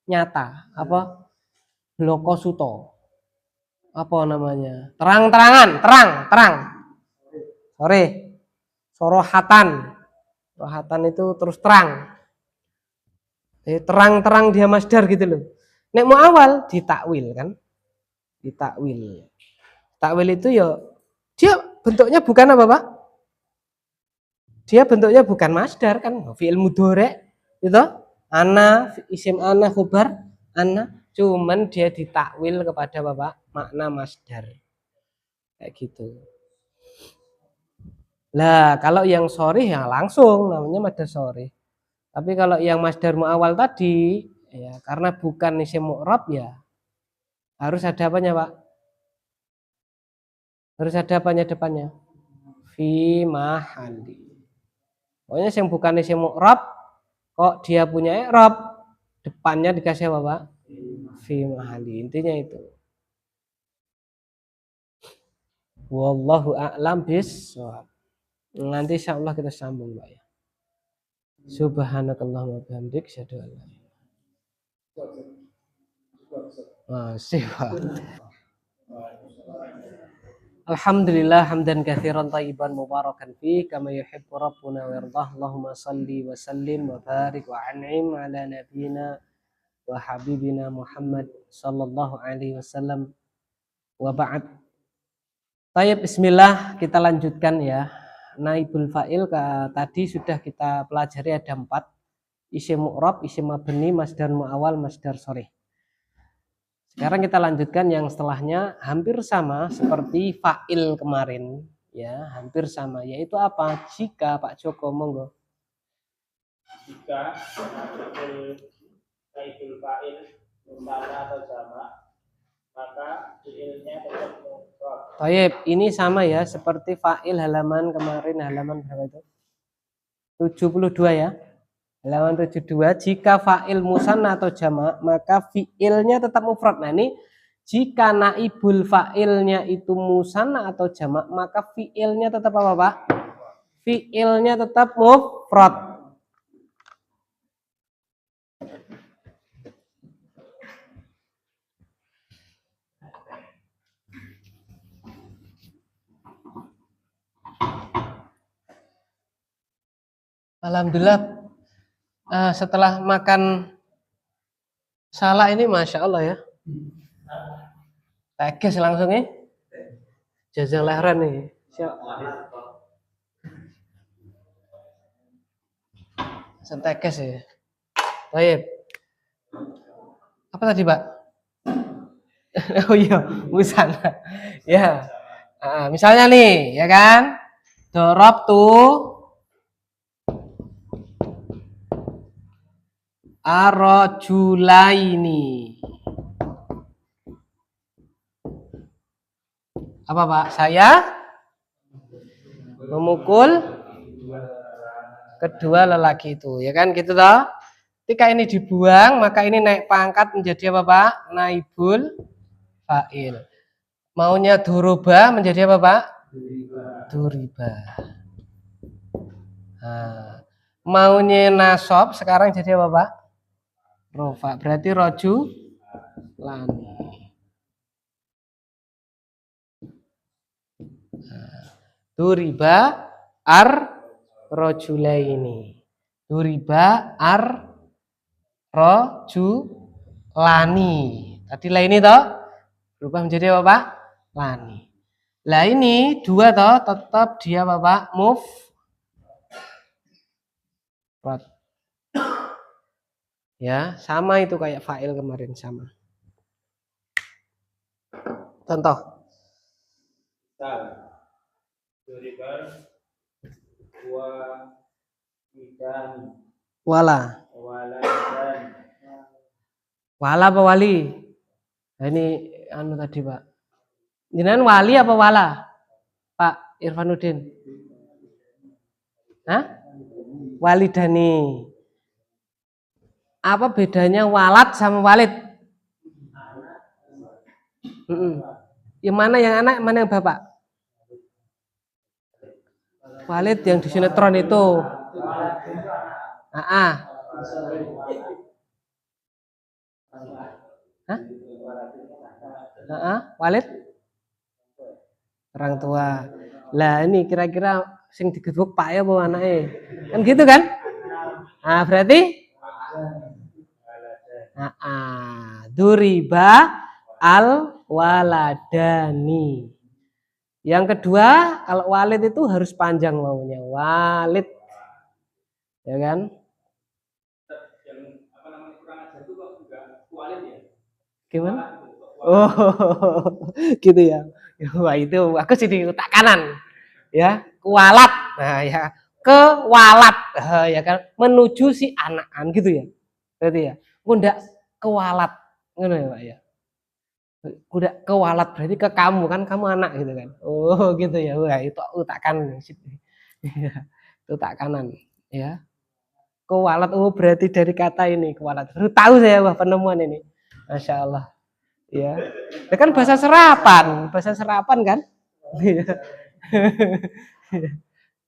nyata. Apa? Blokosuto. Apa namanya? Terang-terangan. Terang. Sorry. Sorohatan. Sorohatan itu terus terang. Terang-terang dia masdar gitu loh. Nek mau awal ditakwil kan? Ditakwil. Takwil itu ya dia bentuknya bukan apa, Pak? Dia bentuknya bukan masdar kan? Fi'il mudhari' gitu. Ana isim ana khabar ana, cuman dia ditakwil kepada Bapak makna masdar. Kayak gitu. Lah, kalau yang sorih ya langsung namanya masdar sorih. Tapi kalau yang masdar muawal tadi ya karena bukan isim mu'rab ya harus ada apanya, Pak? Harus ada apanya depannya? Fi mahali. Pokoknya yang bukan isim mu'rab kok dia punya i'rab, depannya dikasih apa, Pak? Fi mahali. Intinya itu. Wallahu a'lam bishawab. Nanti insyaallah kita sambung, Pak ya. Subhanakallahumma wa bihamdik asyhadu an la ilaha illa anta. Alhamdulillah hamdan katsiran thayyiban mubarakan fi kama yuhibbu rabbuna wa yardah. Allahumma shalli wa sallim wa barik wa an'im ala nabiyyina wa habibina Muhammad sallallahu alaihi wasallam wa ba'd. Baik, bismillah, kita lanjutkan ya. Naibul fa'il tadi sudah kita pelajari ada 4. Isim mu'rab, isim mabni, masdar mu'awwal, masdar sharih. Sekarang kita lanjutkan yang setelahnya, hampir sama seperti fa'il kemarin ya, hampir sama, yaitu apa? Jika, Pak Joko, monggo. Jika naibul fa'il musanna atau jamak, maka fi'ilnya tetap mufrad. Baik, ini sama ya seperti fa'il halaman kemarin, halaman berapa itu? 72 ya. Halaman 72, jika fa'il musanna atau jamak, maka fi'ilnya tetap mufrad. Nah ini, jika naibul fa'ilnya itu musanna atau jamak, maka fi'ilnya tetap apa, Pak? Fi'ilnya tetap mufrad. Alhamdulillah. Setelah makan salak ini, masya Allah ya, teges langsung nih, jajang leheran nih. Siap. Senteges ya. Baik. Apa tadi, Pak? Oh iya, musana. Ya. Misalnya nih, ya kan? Dorobtu ar-rajulaini. Apa, Pak? Saya memukul kedua lelaki itu, ya kan gitu toh. Ketika ini dibuang, maka ini naik pangkat menjadi apa, Pak? Naibul fa'il. Maunya duruba menjadi apa, Pak? Duriba. Nah, maunya nasob sekarang jadi apa, Pak? Rofa. Berarti roju lani. Duriba ar rojulaini. Duriba ar rojulani. Tadi lah ini toh berubah menjadi apa, Pak? Lani. Lah ini 2 toh, tetap dia apa, Pak? Mufrad. Ya, sama itu kayak fa'il kemarin, sama. Contoh. Duribar wa idani. Wala. Wala apa wali? Nah, ini anu tadi, Pak. Jenengan wali apa wala? Pak Irfanuddin. Hah? Walidani. Apa bedanya walad sama walid? Yang mana yang anak, mana yang bapak? Walid yang di sinetron itu. Hah? Walid? Orang tua. Lah ini kira-kira sing digedhuk Pak ya apa anake? Kan gitu kan? Nah, berarti duriba al waladani. Yang kedua, kalau walid itu harus panjang wawunya. Walid. Ya kan? Yang apa namanya kurang ajar itu kok juga walid ya? Gimana? Oh, gitu ya. Wah, itu aku jadi otak kanan. Ya, kualat. Nah, ya, kewalat. Ya kan, menuju si anakan gitu ya. Berarti ya. Ndak kewalat. Ngono ya, Pak ya. Udah kewalat berarti ke kamu kan, kamu anak gitu kan. Oh gitu ya. Wah, itu tak kanan. Iya, itu tak kanan ya. Kewalat, oh berarti dari kata ini kewalat. Baru tahu saya wah penemuan ini. Masya Allah. Ya. Itu kan bahasa serapan kan? Iya.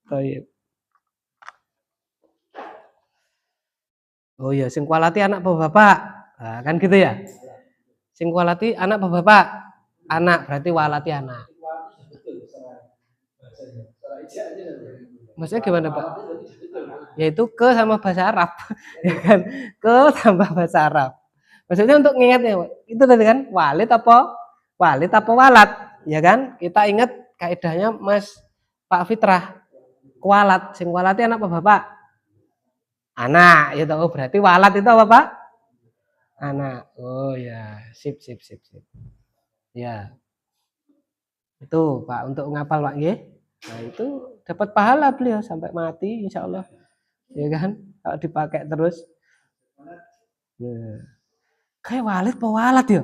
Baik. Oh iya, sing kualati anak apa bapak? Nah, kan gitu ya. Sing kualati anak apa bapak? Anak, berarti walati anak. Maksudnya gimana Pak? Yaitu ke sama bahasa Arab, ya kan? Ke tambah bahasa Arab. Maksudnya untuk ngingatnya, itu tadi kan walid apa walat, ya kan? Kita ingat kaidahnya Mas Pak Fitrah, kualat, sing kualati anak apa bapak? Anak, ya tahu berarti walat itu apa Pak? Anak. Oh ya, sip. Ya, itu Pak untuk ngapal Pak nggih. Nah, itu dapat pahala beliau sampai mati insya Allah. Ya kan? Kalau dipakai terus. Nah, kayak walid apa walat ya?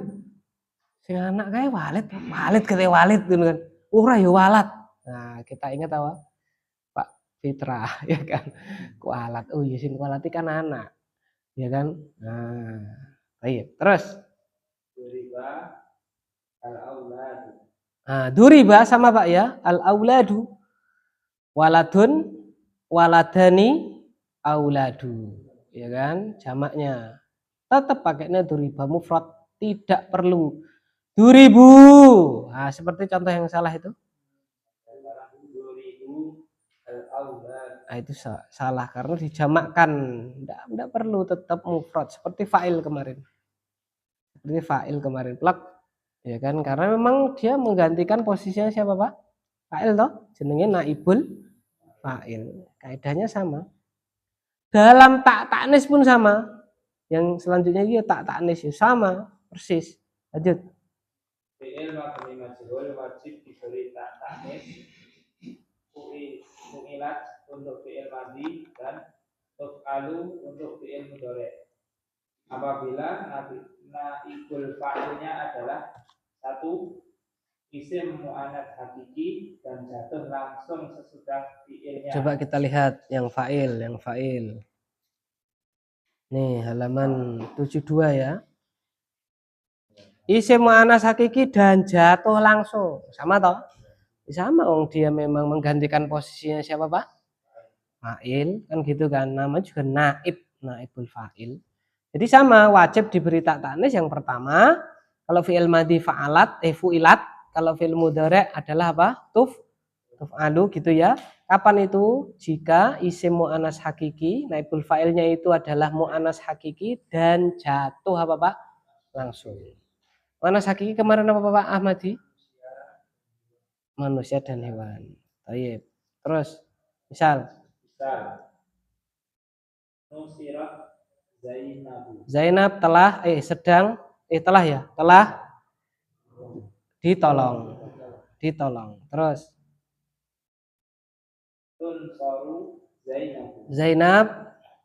Sing anak kayak walid kayak walid gitu kan. Ora ya walat. Nah, kita ingat apa? Pak Fitrah ya kan. Kualat. Oh iya sing kualat kan anak. Ya kan? Nah, baik. Terus Duriba al-aulad. nah, duriba sama Pak ya. Al-auladu. Waladun, waladani, auladu. Ya kan? Jamaknya. Tetap pakainya duriba mufrad. Tidak perlu 2000. Nah, seperti contoh yang salah itu. Nah, itu salah karena dijamakkan. Tidak perlu tetap mufrad seperti fa'il kemarin. Seperti fa'il kemarin plak. Ya kan? Karena memang dia menggantikan posisinya siapa, Pak? Fa'il toh? Jenenge naibul fa'il. Kaidahnya sama. Dalam tak taknis pun sama. Yang selanjutnya dia tak taknis sama persis. Lanjut. Fi'il mabni majhul wajib diberi tak taknis. Fu'ilat untuk fi'il madhi dan tuf'alu untuk fi'il mudhari'. Apabila naibul fa'ilnya adalah satu isim mu'annats hakiki dan jatuh langsung sesudah fi'ilnya. Coba kita lihat yang fa'il. Nih halaman 72 ya. Isim mu'annats hakiki dan jatuh langsung. Sama toh? Sama dia memang menggantikan posisinya siapa Pak? Fa'il kan gitu kan. Nama juga naibul fa'il. Jadi sama wajib diberi tak tanis yang pertama. Kalau fi'il madhi fa'alat fu'ilat, kalau fi'il mudhari' adalah apa? Tuf'alu gitu ya. Kapan itu? Jika isim mu'annas hakiki, naibul fa'ilnya itu adalah mu'annas hakiki dan jatuh apa Pak? Langsung. Mu'annas hakiki kemarin apa Pak Ahmadi? Manusia dan hewan. Baik. Terus misal Nusirat Zainab telah ditolong. Terus Zainab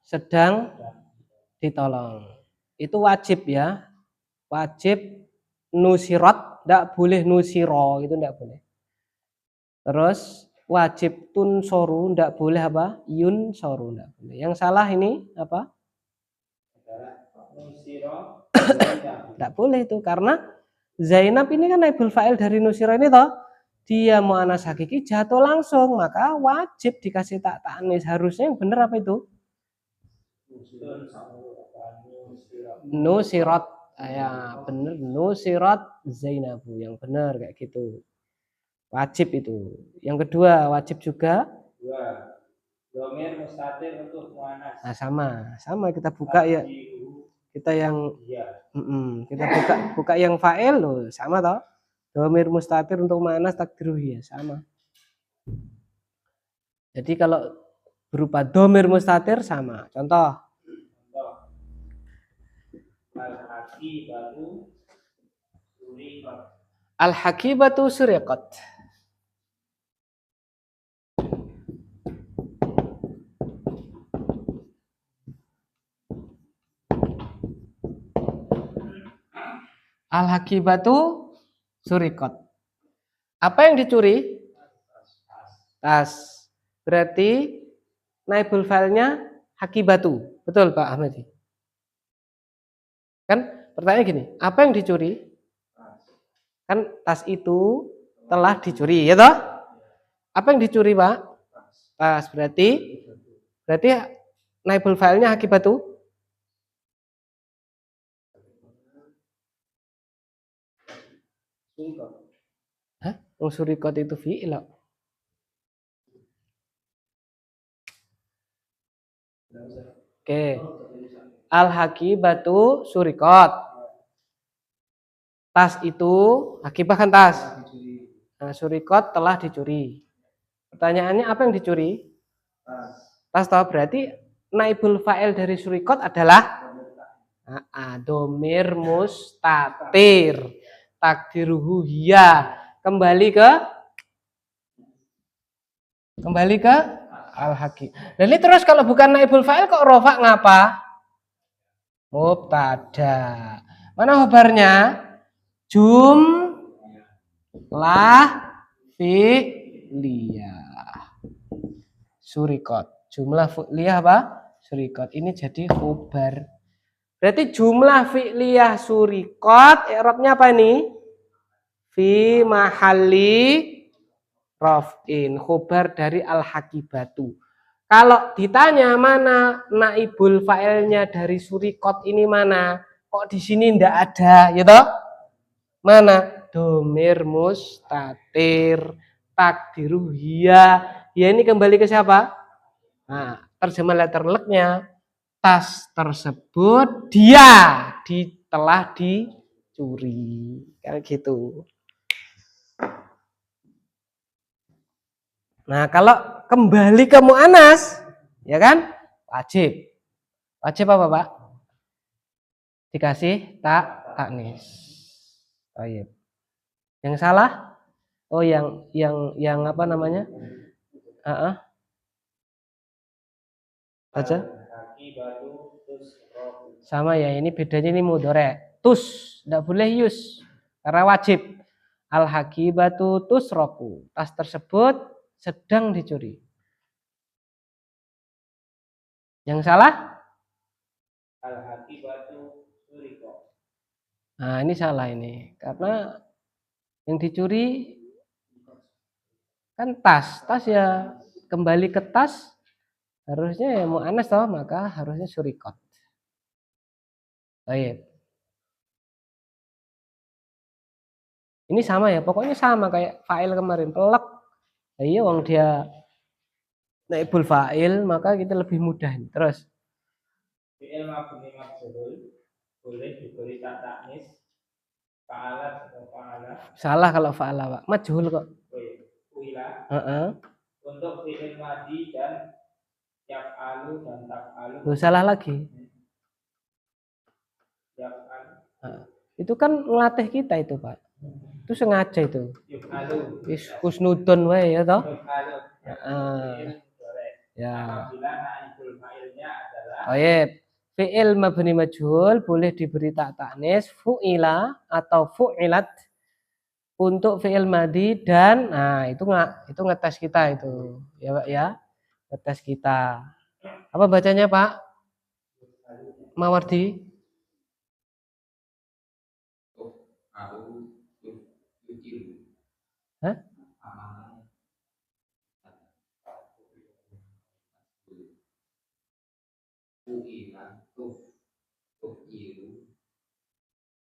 sedang ditolong. Itu wajib ya. Wajib nusirat, enggak boleh nusiro, itu enggak boleh. Terus wajib tunsoru, enggak boleh apa? Yunsoru, enggak boleh. Yang salah ini apa? Nusiro enggak boleh itu karena Zainab ini kan naibul fa'il dari nusiro ini toh. Dia mu'annas hakiki jatuh langsung, maka wajib dikasih tak tanis. Harusnya yang benar apa itu? Nusirat. Ya, benar nusirat Zainabu. Yang benar kayak gitu. Wajib itu. Yang kedua, wajib juga dhamir mustatir untuk muannas. Nah, sama kita buka ya. Kita yang kita buka yang fa'il loh, sama toh. Dhamir mustatir untuk muannas takdiruh ya, sama. Jadi kalau berupa dhamir mustatir sama. Contoh. Al-hakibatu suriqat. Al-hakibatu surikot. Apa yang dicuri? Tas. Berarti naibul fa'ilnya hakibatu. Betul Pak Ahmadi? Kan pertanyaan gini, apa yang dicuri? Kan tas itu telah dicuri, ya toh? Apa yang dicuri Pak? Tas. Berarti naibul fa'ilnya hakibatu? Hah? Surikot itu fi'il. Oke. Al-hakibatu surikot. Tas itu, hakibah kan tas. Nah, surikot telah dicuri. Pertanyaannya apa yang dicuri? Tas toh, berarti naibul fa'il dari surikot adalah domir mustatir. Takdiruhu hiya. Kembali ke al-haqi. Jadi terus kalau bukan naibul fa'il kok rofa ngapa? Mubtada. Mana khobarnya? Jumlah fi'liyah. Surikot. Jumlah fi'liyah apa? Surikot. Ini jadi khobar. Berarti jumlah fi'liyah surikot. I'rabnya apa ini? Fi mahalli raf'in. Khobar dari al-hakibatu. Kalau ditanya mana naibul fa'ilnya dari surikot ini mana? Kok di sini ndak ada, ya toh? Mana? Domir mustatir, takdiru hiya. Ya ini kembali ke siapa? Nah, terjemah letter luck-nya, tas tersebut telah dicuri. Kayak gitu. Nah, kalau kembali ke mu'anas, ya kan? Wajib. Wajib apa, Pak? Dikasih taknis. Baik. Yang salah? Oh, yang apa namanya? Baca. Sama ya, ini bedanya ini mudhari'. Tus, enggak boleh yus. Karena wajib. Al-hakibatu tusroku. Tas tersebut sedang dicuri. Yang salah? Al-hakibatu suriko. Nah, ini salah ini. Karena yang dicuri kan tas. Tas ya kembali ke tas. Harusnya ya mu'anas toh, maka harusnya surikot. Baik. Ini sama ya, pokoknya sama kayak fa'il kemarin, pelek. Nah, iya wong dia naibul fa'il, maka kita lebih mudah. Terus fi'il mabni majhul boleh diberi taknis fa'ala atau fa'ala. Salah kalau fa'ala, Pak. Majhul kok. Fu'ila. Untuk fi'il madi dan yaf'alu dan taf'alu. Salah lagi. Yaf'alu. Itu kan ngelatih kita itu, Pak. Itu sengaja itu. Husnudon wae ya toh? Ya. Fi'il mabni majhul boleh diberi taknis fu'ila atau fu'ilat untuk fi'il madi dan itu ngetes kita itu. Ya, Pak ya. Ngetes kita. Apa bacanya, Pak? Mawardi? Hah?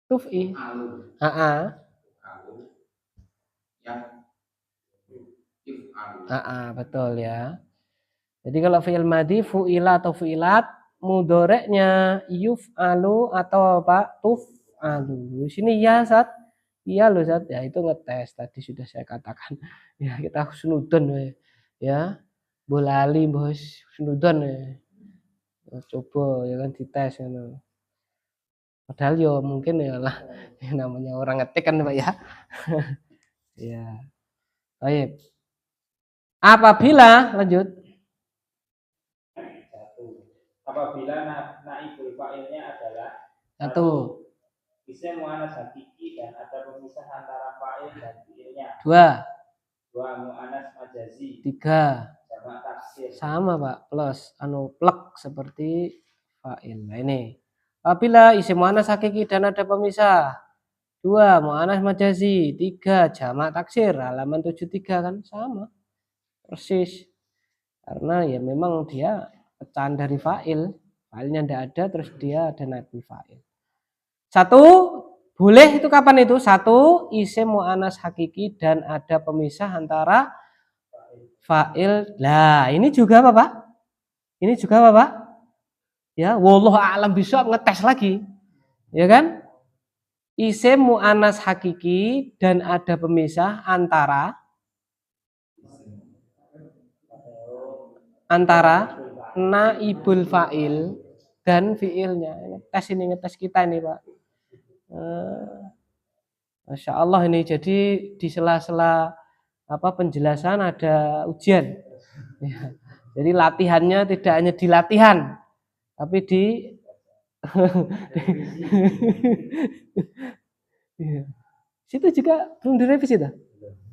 Tufi. Betul ya. Jadi kalau fi'il madi fu'ila atau fu'ilat, mudhoreknya yuf'alu atau apa? Tuf'alu. Di sini ya, Sat. Iya loh, Sat. Ya itu ngetes tadi sudah saya katakan. Ya kita husnudon ya. Bolali bos husnudon ya. Coba ya kan dites ya. Padahal ya mungkin ya lah namanya orang ngetik kan Pak ya. Ya. Baik. Apabila lanjut. Apabila naibul fa'ilnya adalah satu Isim mu'annas hakiki dan ada pemisah antara fa'il dan fi'ilnya. 2. 2. Mu'annas majazi. 3. Jamak taksir. Sama Pak, plus plek seperti fa'il. Nah ini. Apabila isim mu'annas hakiki dan ada pemisah. 2. Mu'annas majazi. 3. Jamak taksir. Halaman 73 kan sama. Persis. Karena ya memang dia pecahan dari fa'il. Fa'ilnya tidak ada, terus dia ada naibul fa'il. 1. Boleh itu kapan itu? 1. Isim mu'annas hakiki dan ada pemisah antara fa'il. Lah, ini juga apa, Pak? Ini juga apa, Pak? Ya, wallahu a'lam bishawab, ngetes lagi. Ya kan? Isim mu'annas hakiki dan ada pemisah antara naibul fa'il dan fi'ilnya. Ngetes ini, ngetes kita ini, Pak. Masya Allah ini, jadi di sela-sela penjelasan ada ujian. Ya. Jadi latihannya tidak hanya di latihan, tapi di ya. Situ juga belum direvisi dah.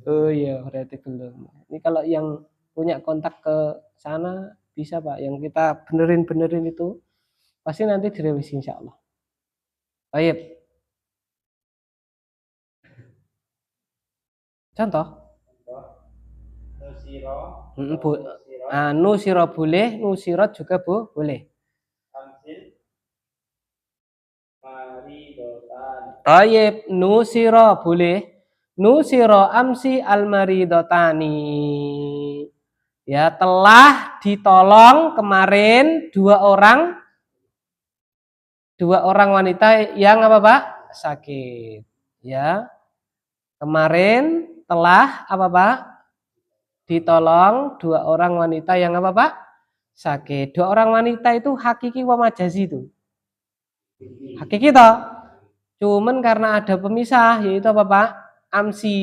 Oh iya, berarti belum. Ini kalau yang punya kontak ke sana bisa Pak, yang kita benerin itu pasti nanti direvisi insya Allah. Baik. Contoh. Nusiro boleh, nusirot juga boleh. Tayyib, nusiro boleh. Nusiro amsi almaridotani. Ya, telah ditolong kemarin dua orang wanita yang apa, Pak? Sakit. Ya. Kemarin telah apa, Pak? Ditolong dua orang wanita yang apa, Pak? Sakit. Dua orang wanita itu hakiki wa majazi itu. Hakiki toh. Cuman karena ada pemisah, yaitu apa, Pak? Amsi.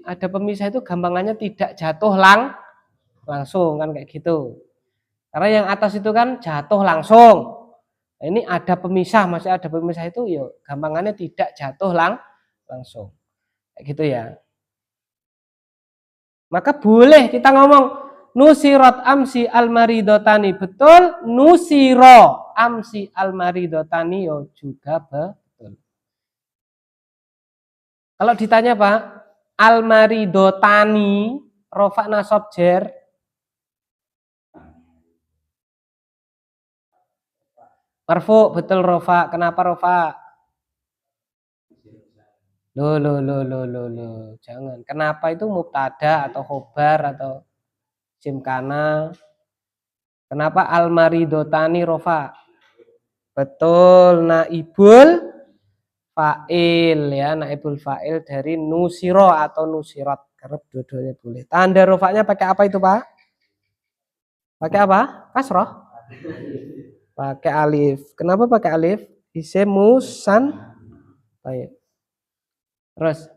Ada pemisah itu gampangannya tidak jatuh langsung kan kayak gitu. Karena yang atas itu kan jatuh langsung. Nah, ini ada pemisah, masih ada pemisah itu yuk gampangannya tidak jatuh langsung. Kayak gitu ya. Maka boleh kita ngomong nusirat amsi almaridotani, betul. Nusiro amsi almaridotani yo juga betul. Kalau ditanya Pak, almaridotani rofa nasab jer. Marfu, betul rofa. Kenapa rofa? Loh. Jangan. Kenapa itu mubtada atau khobar atau jimkana? Kenapa almaridotani rofa? Betul, naibul fa'il ya, naibul fa'il dari nusiro atau nusirat. Karena dua-duanya boleh. Tanda rofanya pakai apa itu, Pak? Pakai apa? Kasroh? Pakai alif. Kenapa pakai alif? Isim musan. Baik. Terus.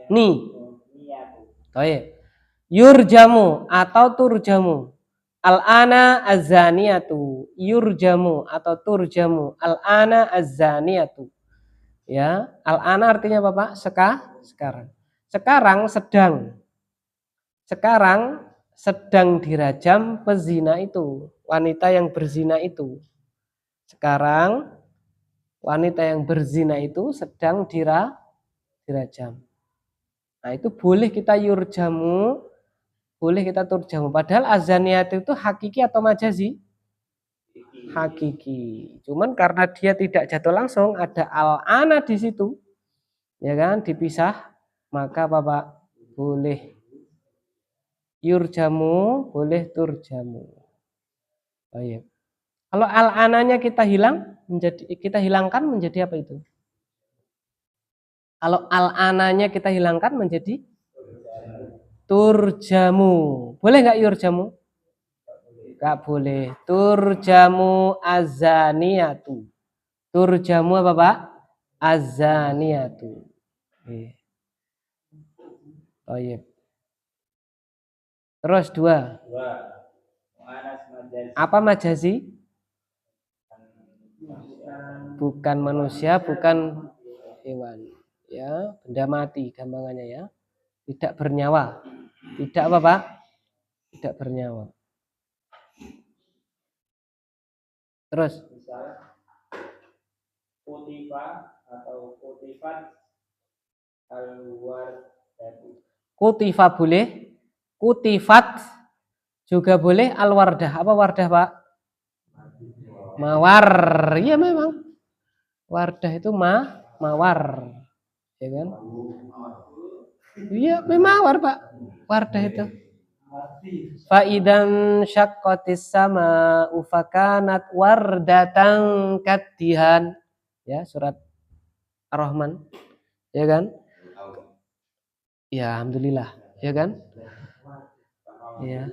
Ni. Baik. Yurjamu atau turjamu. Al-ana az-zaniyatu. Yurjamu atau turjamu. Al-ana az-zaniyatu. Ya, al-ana artinya apa, Pak? Sekarang. Sekarang sedang dirajam pezina itu, wanita yang berzina itu. Sekarang wanita yang berzina itu sedang dirajam. Nah, itu boleh kita yurjamu, boleh kita turjamu. Padahal azaniyat itu hakiki atau majazi? Hakiki. Cuman karena dia tidak jatuh langsung, ada al-ana di situ. Ya kan, dipisah, maka Bapak boleh yurjamu, boleh turjamu. Baik. Kalau al-ananya kita hilangkan menjadi apa itu? Kalau al-ananya kita hilangkan menjadi turjamu. Boleh nggak yurjamu? Nggak boleh. Turjamu azaniyatu. Turjamu apa, Pak? Azaniyatu. Baik. Terus 2. Mu'anas majazi. Apa majazi? Bukan manusia, bukan hewan. Ya, benda mati gampangannya ya. Tidak bernyawa. Tidak apa, Pak? Tidak bernyawa. Terus Misal kutifa atau kutifat al-wardatu. kutifa boleh, kutifat juga boleh, al-wardah. Apa wardah, Pak? Mawar. Iya memang. Wardah itu mawar. Ya kan? Iya, memang mawar, Pak. Wardah itu. Fa idan syaqqatis sama'u fakanat wardatan kaddihan. Ya, surat Ar-Rahman. Ya kan? Ya, alhamdulillah. Ya kan? Ya.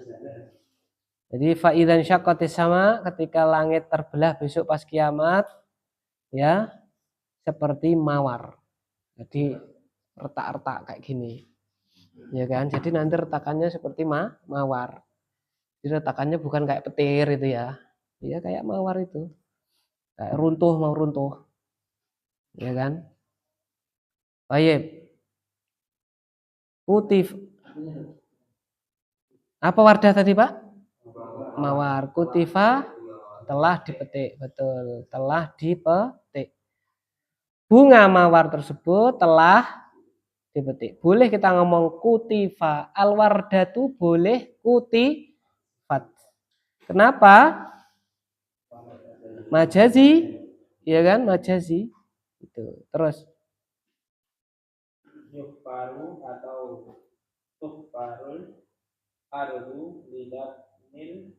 Jadi fa idan syaqqatis sama, ketika langit terbelah besok pas kiamat, ya, seperti mawar. Jadi retak-retak kayak gini. Ya kan? Jadi nanti retakannya seperti mawar. Jadi retakannya bukan kayak petir itu ya. Ya kayak mawar itu. Kayak runtuh, mau runtuh. Ya kan? Baik. Kutif. Apa wardah tadi, Pak? Mawar. Kutifa telah dipetik. Betul, telah dipetik. Bunga mawar tersebut telah dipetik. Boleh kita ngomong kutifa al-wardatu, boleh kutifat. Kenapa? Majazi, ya kan? Majazi. Itu. Terus Yuhfaru atau tuhfarul ardu lidafnil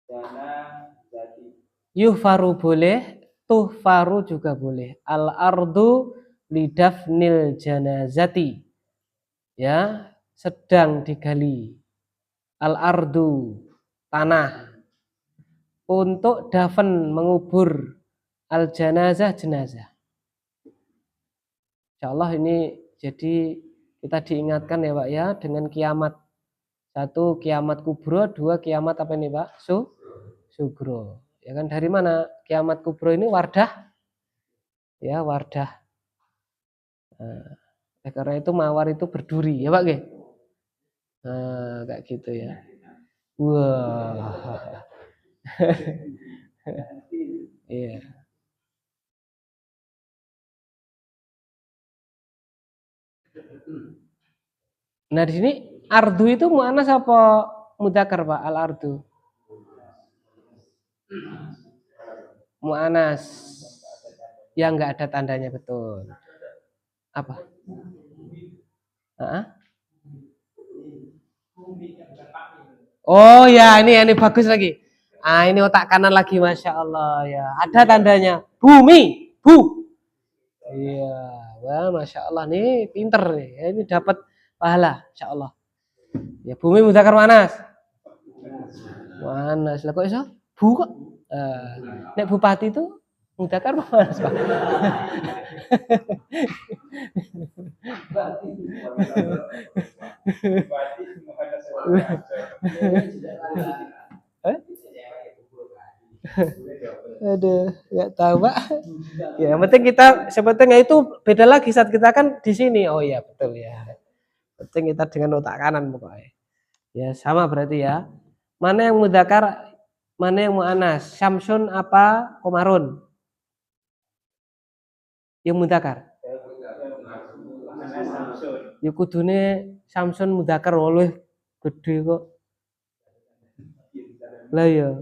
dana zati. yuhfaru boleh, tuhfaru juga boleh. Al-ardu lidafnil janazati. Ya, sedang digali. Al-ardu, tanah. Untuk dafn, mengubur. Al-janazah, jenazah. Insyaallah ini jadi kita diingatkan ya Pak ya dengan kiamat. 1 kiamat kubro, 2 kiamat apa ini Pak? Sugro. Ya kan, dari mana kiamat kubro ini? Wardah. Ya, wardah. Nah, karena itu mawar itu berduri ya Pak nggih. Nah, kayak gitu ya. Wah. Iya. Nah, di sini ardu itu muannas apa mudzakkar Pak? Al-ardu. Muannas. Yang enggak ada tandanya, betul. Apa? Oh ya, ini bagus lagi. Ah, ini otak kanan lagi, masya Allah ya. Ada tandanya. Bumi, bu. Iya, wah, masya Allah nih, pinter nih. Ini dapat pahala, insya Allah. Ya, bumi mudzakkar muannas. Muannas. Lah kok iso? Bu kok. Nek bupati itu mudzakkar muannas, Pak. Aduh, nggak tahu Pak. Ya, yang penting kita sebetulnya itu beda lagi saat kita kan di sini. Oh iya betul ya. Penting kita dengan otak kanan pokoknya. Ya sama berarti ya. Mana yang mudzakkar, mana yang muannas? Syamsun apa Komarun? Yang mudzakkar. Ya kudune Samsun mudzakkar oleh gede kok. Lah ya.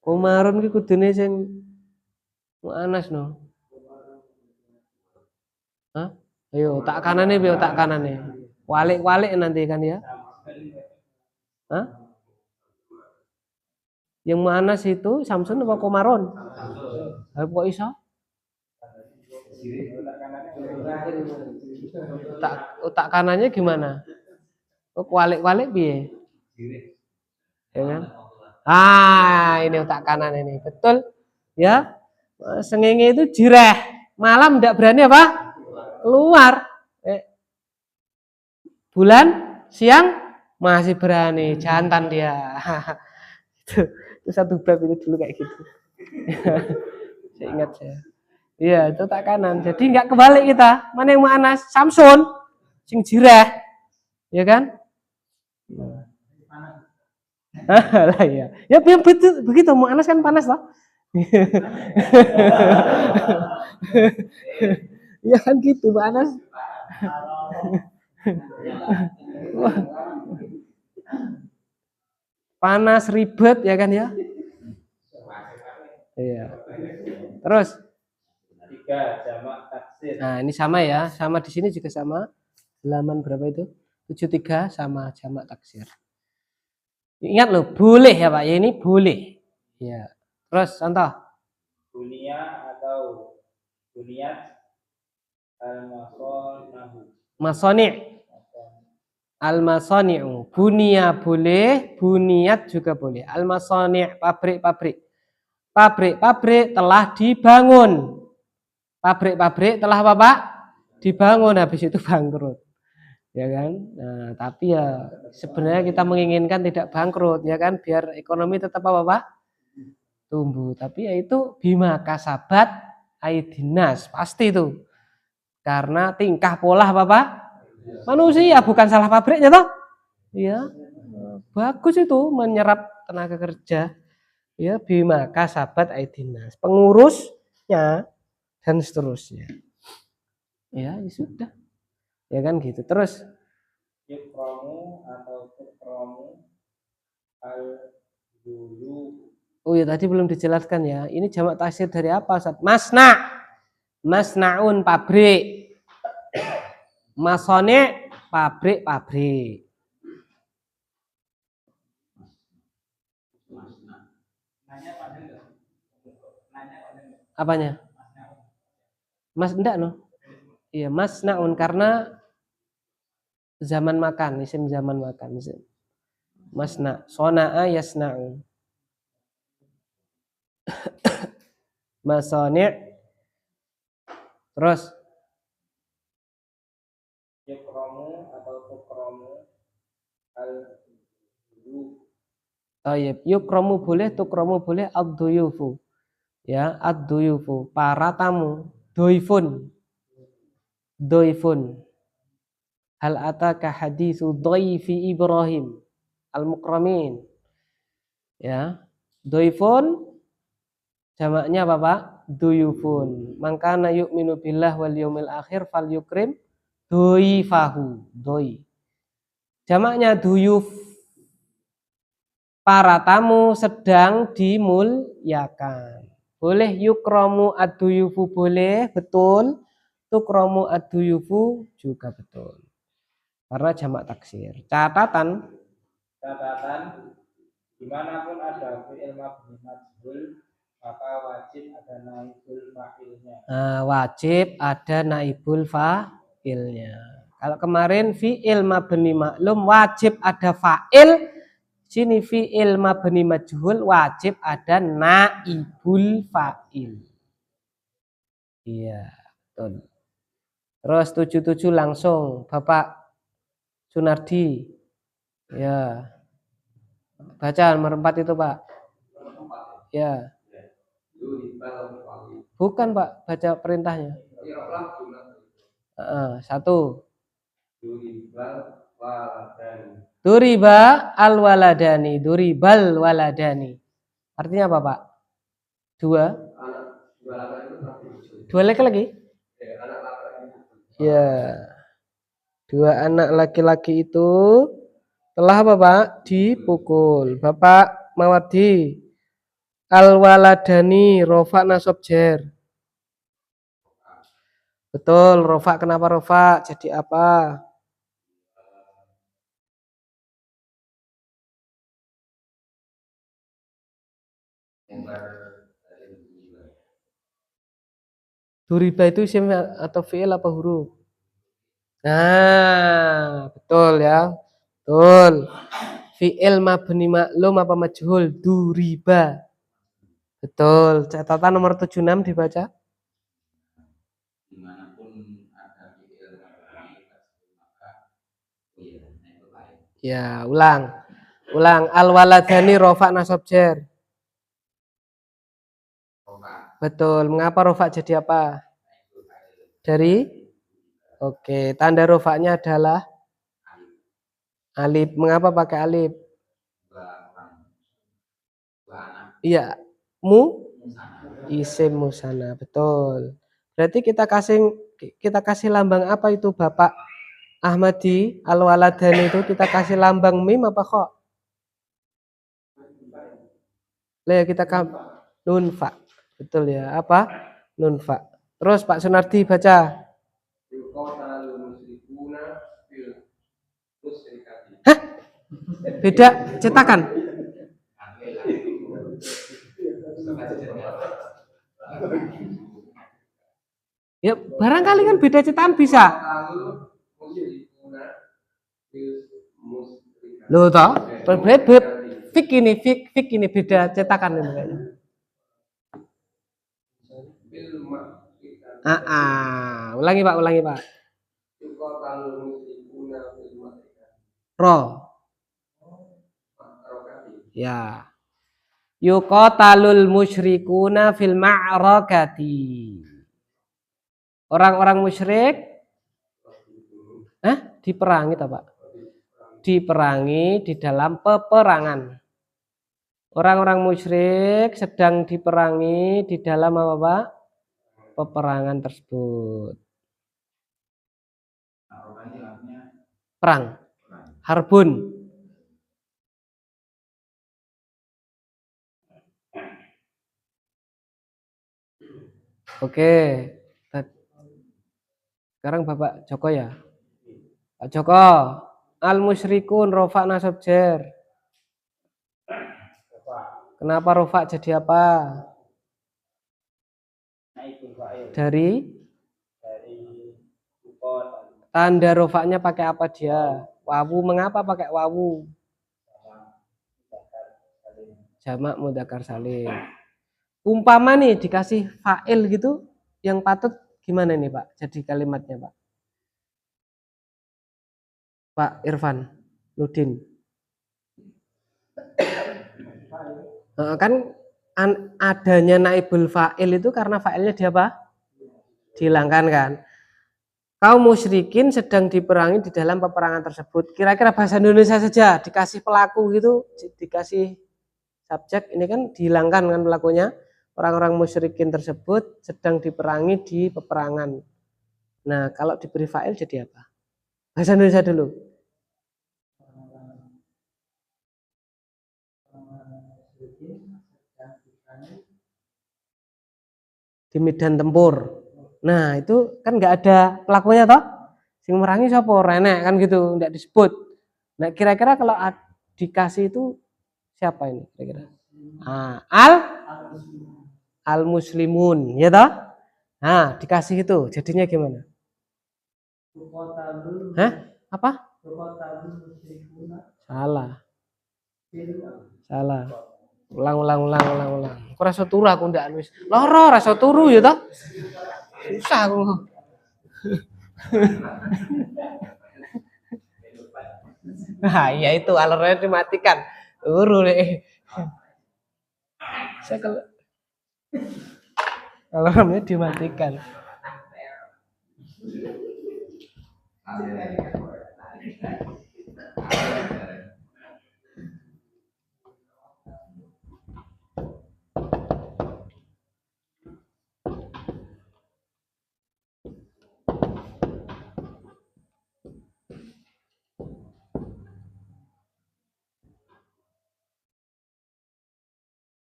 Komarun ki kudune sing muannas no. Hah? Ayo tak kanane piye tak kanane. Walik-walik nanti kan ya. Hah? Yang muannas itu Samsun apa Komarun? Kok iso? Otak kanannya gimana? Kok walik-walik piye? Ya kan? Ah, ini otak kanan ini. Betul. Ya. Sengenge itu jireh. Malam tidak berani apa? Keluar. Bulan, siang, masih berani. Jantan dia. itu satu bab itu dulu kayak gitu. Saya ingat saya. Iya, itu tak kanan. Jadi nggak kebalik kita. Mana yang mu'anas? Samsun. Sing jireh. Ya kan? Lah ya. Ya begitu mu'anas kan panas loh. Ya kan gitu mu'anas. Panas ribet ya kan ya? Iya. Terus 3. Jamak taksir. nah, ini sama ya. Sama di sini juga sama. Halaman berapa itu? 73 sama jamak taksir. Ingat loh, boleh ya Pak. Ya ini boleh. Ya. Terus contoh. Dunia atau Duniat al-masonahu. Masoni'. Al-masani'u. Bunia boleh, buniat juga boleh. Al-masani' pabrik-pabrik. Pabrik-pabrik telah dibangun. Pabrik-pabrik telah apa Pak? Dibangun, habis itu bangkrut. Ya kan? Nah, tapi ya sebenarnya kita menginginkan tidak bangkrut ya kan, biar ekonomi tetap apa Pak? Tumbuh. Tapi ya itu bima kasabat aidinas, pasti itu. Karena tingkah pola apa Pak? Manusia, bukan salah pabriknya toh. Ya. Bagus itu menyerap tenaga kerja. Ya, bima kasabat aidinas. Pengurusnya dan seterusnya. Ya, ya sudah. Ya kan gitu. Terus Yukromu atau tukromu al-dulu. oh ya tadi belum dijelaskan ya. Ini jamak taksir dari apa Ustaz? Masna. Masnaun pabrik. Masone pabrik-pabrik. Apanya? Mas enggak no? Iya, masnaun karena zaman makan, isim zaman makan. Masna, sona'a yasna'u. Masoni' terus Yukromu atau tukromu al-dulu. tayyib. Yukromu boleh, tukromu boleh, ad-duyufu. Ya, ad-duyufu, para tamu. Doifun. Doifun. Hal ataka hadithu doifi Ibrahim al-mukramin. Ya. Doifun jamaknya apa Pak? Duyufun. Mangkana yu'minu billah wal yaumil akhir fal yukrim doifahu. Doi. Jamaknya duyuf. Para tamu sedang dimuliakan. Boleh yukromu ad-duyufu boleh, betul. Tukromu ad-duyufu juga betul. Karena jamak taksir. Catatan Dimanapun ada fi'il mabni majhul, maka wajib ada naibul fa'ilnya. nah, wajib ada naibul fa'ilnya. Kalau kemarin fi'il mabni maklum wajib ada fa'il, sini fi'il mabni majhul wajib ada naibul fa'il. Iya, betul. Terus 77 langsung Bapak Sunardi. Ya. Baca nomor 4 itu, Pak. Ya. Bukan, Pak, baca perintahnya. Satu. Duriba al-waladani. Duribal waladani. Artinya apa, Pak? Dua. Dua laki-laki? Ya. Dua anak laki-laki itu telah apa Pak? Dipukul. Bapak Mawardi. Al-waladani rofa nasab jer. Betul, rofa kenapa rofa? Jadi apa? Duriba itu isim atau fi'il apa huruf? Nah, betul ya. Betul. Fi'il mabni maklum apa majhul? Duriba. Betul. Catatan nomor 76 dibaca. Dimanapun ada fi'il mabni maka Ya, ulang. Al waladani rofa nasab jar. Betul. Mengapa rofa jadi apa? Dari? Oke. Tanda rofanya adalah alif. Mengapa pakai alif? Iya. Isim musana. Betul. Berarti kita kasih lambang apa itu Bapak Ahmadi al waladani itu kita kasih lambang mim apa kok? Lah kita nunfa. Betul ya. Apa? Nunfa. Terus Pak Sunardi baca. Hah? Beda cetakan. Ya, barangkali kan beda cetakan bisa. Loh toh, fik ini beda cetakan ini kayaknya. Ulangi Pak. Ro. Ya. Yuqatalul musyrikuna fil ma'rakati. Orang-orang musyrik diperangi toh, Pak? Diperangi di dalam peperangan. Orang-orang musyrik sedang diperangi di dalam apa, Pak? Peperangan tersebut. Perang. Harbun. Oke. Sekarang Bapak Joko ya. Pak Joko. Al musyrikun rofa nasab jar. Kenapa rofa jadi apa? Dari tanda rofanya pakai apa dia? Wawu. Mengapa pakai wawu? Jamak mudzakkar salim. Umpama nih dikasih fa'il gitu, yang patut gimana nih Pak? Jadi kalimatnya Pak. Pak Irfan Nudin. Kan adanya naibul fa'il itu karena fa'ilnya dia apa? Dihilangkan kan. Kaum musyrikin sedang diperangi di dalam peperangan tersebut. Kira-kira bahasa Indonesia saja dikasih pelaku gitu, dikasih subjek, ini kan dihilangkan kan pelakunya. Orang-orang musyrikin tersebut sedang diperangi di peperangan. Nah, kalau diberi fa'il jadi apa? Bahasa Indonesia dulu. Di medan tempur. Nah, itu kan nggak ada pelakunya toh? Sing merangi siapa? Renek kan gitu, nggak disebut. Nah, kira-kira kalau dikasih itu siapa ini kira-kira? Al muslimun, ya toh? Nah, dikasih itu, jadinya gimana? Apa? Salah. Ulang. Aku rasa turu aku ndak wis. Loro rasa turu ya toh? Susah aku. Nah, iya itu alarmnya dimatikan. Turu deh. Saya kalau alarmnya dimatikan.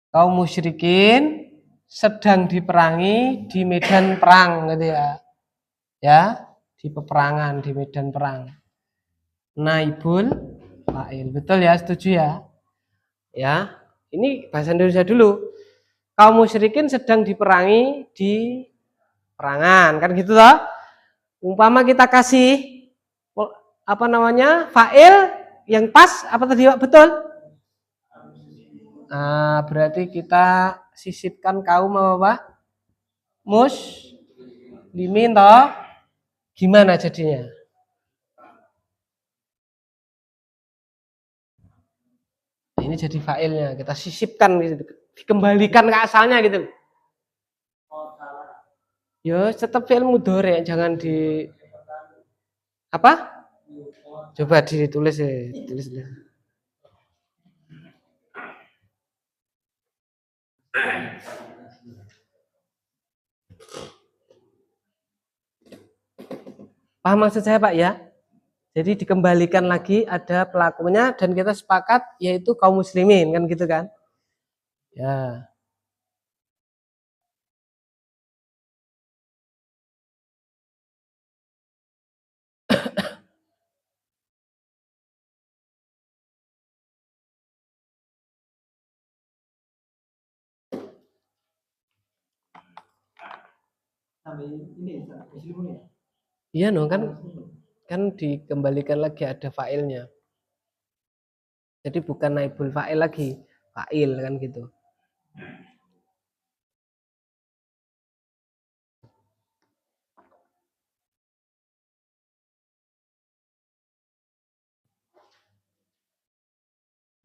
Kaum musyrikin sedang diperangi di medan perang gitu ya. Ya, di peperangan, di medan perang. Naibul fa'il. Betul ya, setuju ya? Ya, ini bahasa Indonesia dulu. Kaum musyrikin sedang diperangi di perangan, kan gitu toh? Umpama kita kasih apa namanya? Fa'il yang pas apa tadi Pak? Betul? Nah, berarti kita sisipkan kaum apa? Muslimin toh? Gimana jadinya? ini jadi fa'ilnya. Kita sisipkan gitu. Dikembalikan ke asalnya gitu. Oh, salah. Ya, tetap fi'il mudhari, jangan di apa? Coba ditulis ya, tulis dulu. Paham maksud saya Pak ya? Jadi dikembalikan lagi ada pelakunya dan kita sepakat yaitu kaum muslimin kan gitu kan? Ya. Sampai ini muslimun ya. Iya no kan dikembalikan lagi ada fa'ilnya. Jadi bukan naibul fa'il lagi, fa'il kan gitu.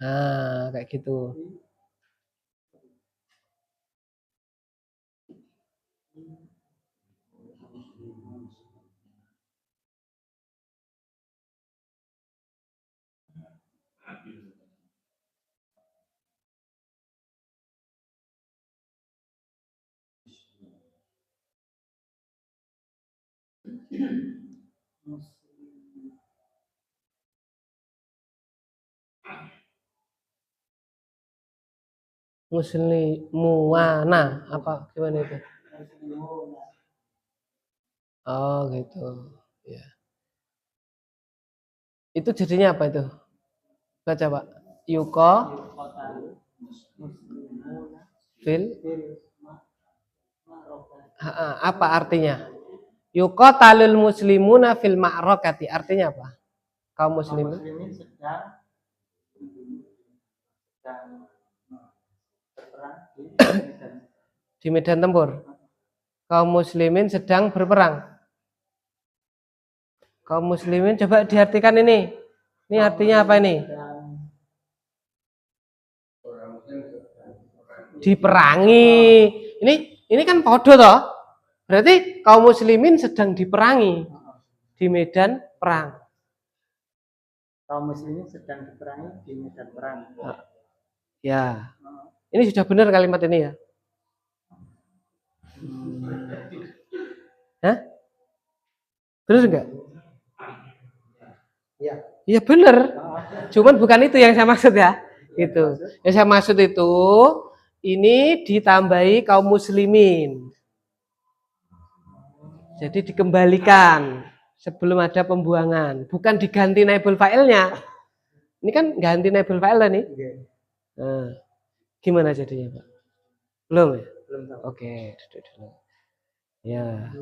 Nah, kayak gitu. Muslimuana apa gimana itu? Oh gitu. Ya. Itu jadinya apa itu? Baca Pak. Yuko fil apa artinya? Yuko talul muslimuna fil ma'rokati artinya apa? Kaum muslimin sedang berperang di medan tempur. Kaum muslimin sedang berperang. Kaum muslimin coba diartikan ini. Ini artinya apa ini? Diperangi. Ini kan podo toh. Berarti kaum muslimin sedang diperangi di medan perang. Kaum muslimin sedang diperangi di medan perang. Ya. Ini sudah benar kalimat ini ya. Hah? Benar enggak? Iya. Iya benar. Cuman bukan itu yang saya maksud ya. Gitu. Yang saya maksud itu ini ditambahi kaum muslimin. Jadi dikembalikan sebelum ada pembuangan, bukan diganti naibul fa'ilnya. Ini kan ganti naibul fa'il nih. Nah, gimana jadinya, Pak? Belum ya? Belum tahu. Oke, duduk dulu. Ya.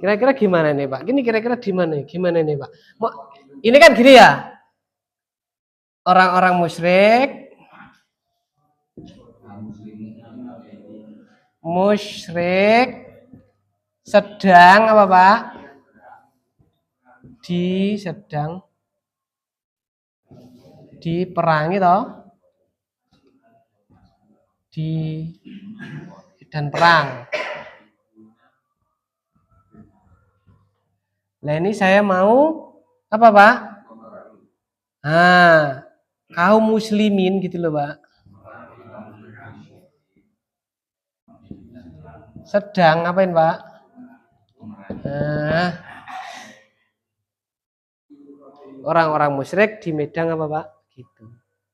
Kira-kira gimana nih, Pak? Gini kira-kira gimana? Gimana nih, Pak? Ini kan gini ya. Orang-orang musyrik sedang apa Pak? Sedang diperangi toh? Di medan perang. Nah ini saya mau apa Pak? Nah, kaum muslimin gitu loh Pak. Sedang ngapain Pak? Nah, orang-orang musyrik di medan apa Pak? Gitu.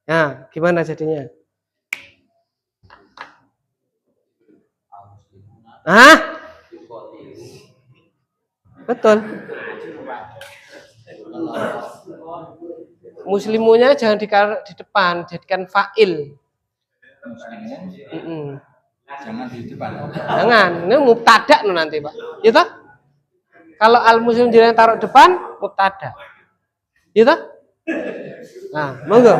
Nah, gimana jadinya? Hah? Betul. Muslimunya jangan di depan, jadikan fa'il. Jangan di depan. Jangan, ini mubtada nanti Pak. Ya toh? Kalau al-muslim jangan taruh depan, mubtada. Ya toh? Nah, monggo.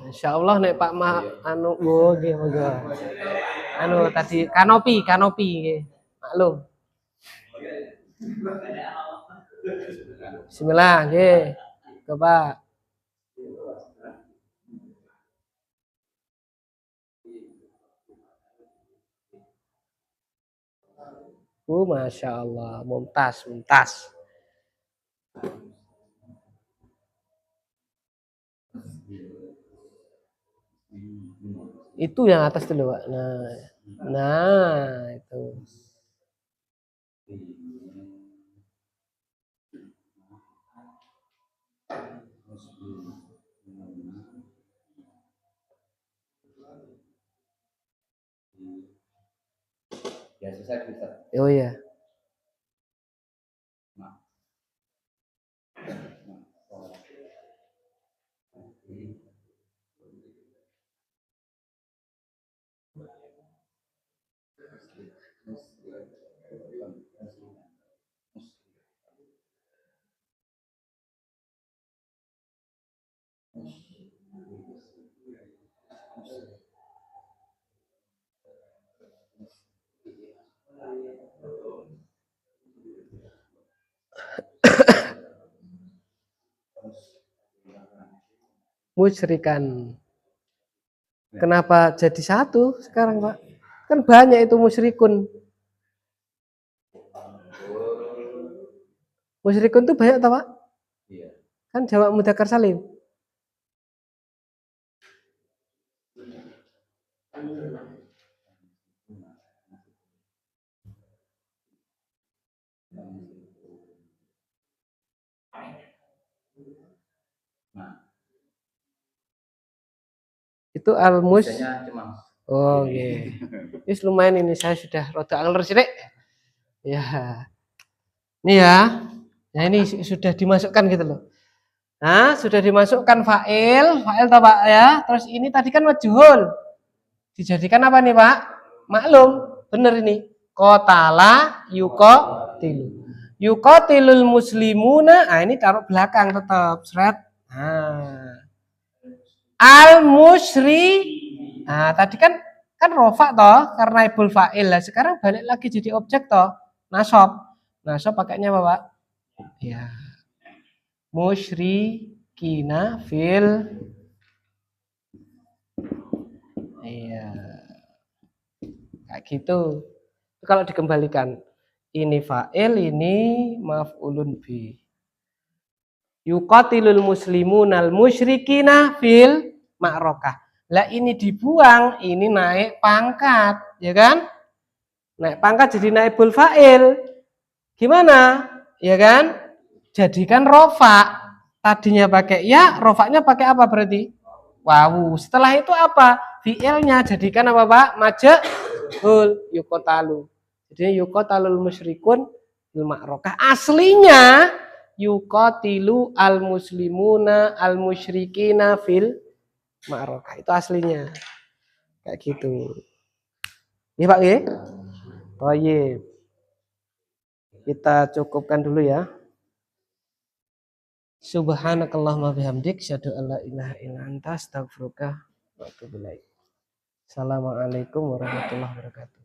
Insyaallah nek Pak anu nggih monggo. Anu tadi kanopi nggih. Maklum. Bismillah, nggih. Coba. Masya Allah, mumtaz, mumtaz. Itu yang atas dulu, Pak. Nah, itu. Ya selesai bisa. Oh ya. Musyrikan. Kenapa jadi satu sekarang, Pak? Kan banyak itu musyrikun. Musyrikun tuh banyak tau, Pak? Iya. Kan jamak mudzakkar salim. Itu al-mus. Oh, iya. Ini lumayan ini, saya sudah rada angler sithik. Ya. Ini ya. Nah, ini sudah dimasukkan gitu loh. Nah, sudah dimasukkan fa'il toh, Pak ya. Terus ini tadi kan majhul. Dijadikan apa nih, Pak? Maklum, bener ini. Qatala yuqatilu. Yuqatilul muslimuna. Nah, ini taruh belakang tetap, seret. Nah. Al-musyri. Nah, tadi kan rofa toh karena ibul fa'il. Lah sekarang balik lagi jadi objek toh. Nasab. Nasab pakainya apa, Pak? Ya. Musyrikina fil. Iya. Kayak gitu. Kalau dikembalikan ini fa'il, ini maf'ulun bi. Yuqatilul muslimunal musyrikina fil ma'rokah. Lah ini dibuang, ini naik pangkat, ya kan? Naik pangkat jadi naibul fa'il. Gimana? Ya kan? Jadikan rofa. Tadinya pakai ya, rofanya pakai apa berarti? Wawu. Setelah itu apa? Fi'ilnya jadikan apa, Pak? Majhul yuqatalu. Jadi yuqatalul musyrikun fil ma'rokah. Aslinya yuqatilu al muslimuna al musyrikina fil ma'rokah. Itu aslinya. Kayak gitu. Iya, Pak, ya? Baik. Kita cukupkan dulu ya. Subhanakallahumma bihamdik, asyhadu an la ilaha illa anta, astaghfiruka wa atubu ilaik. Assalamualaikum warahmatullahi wabarakatuh.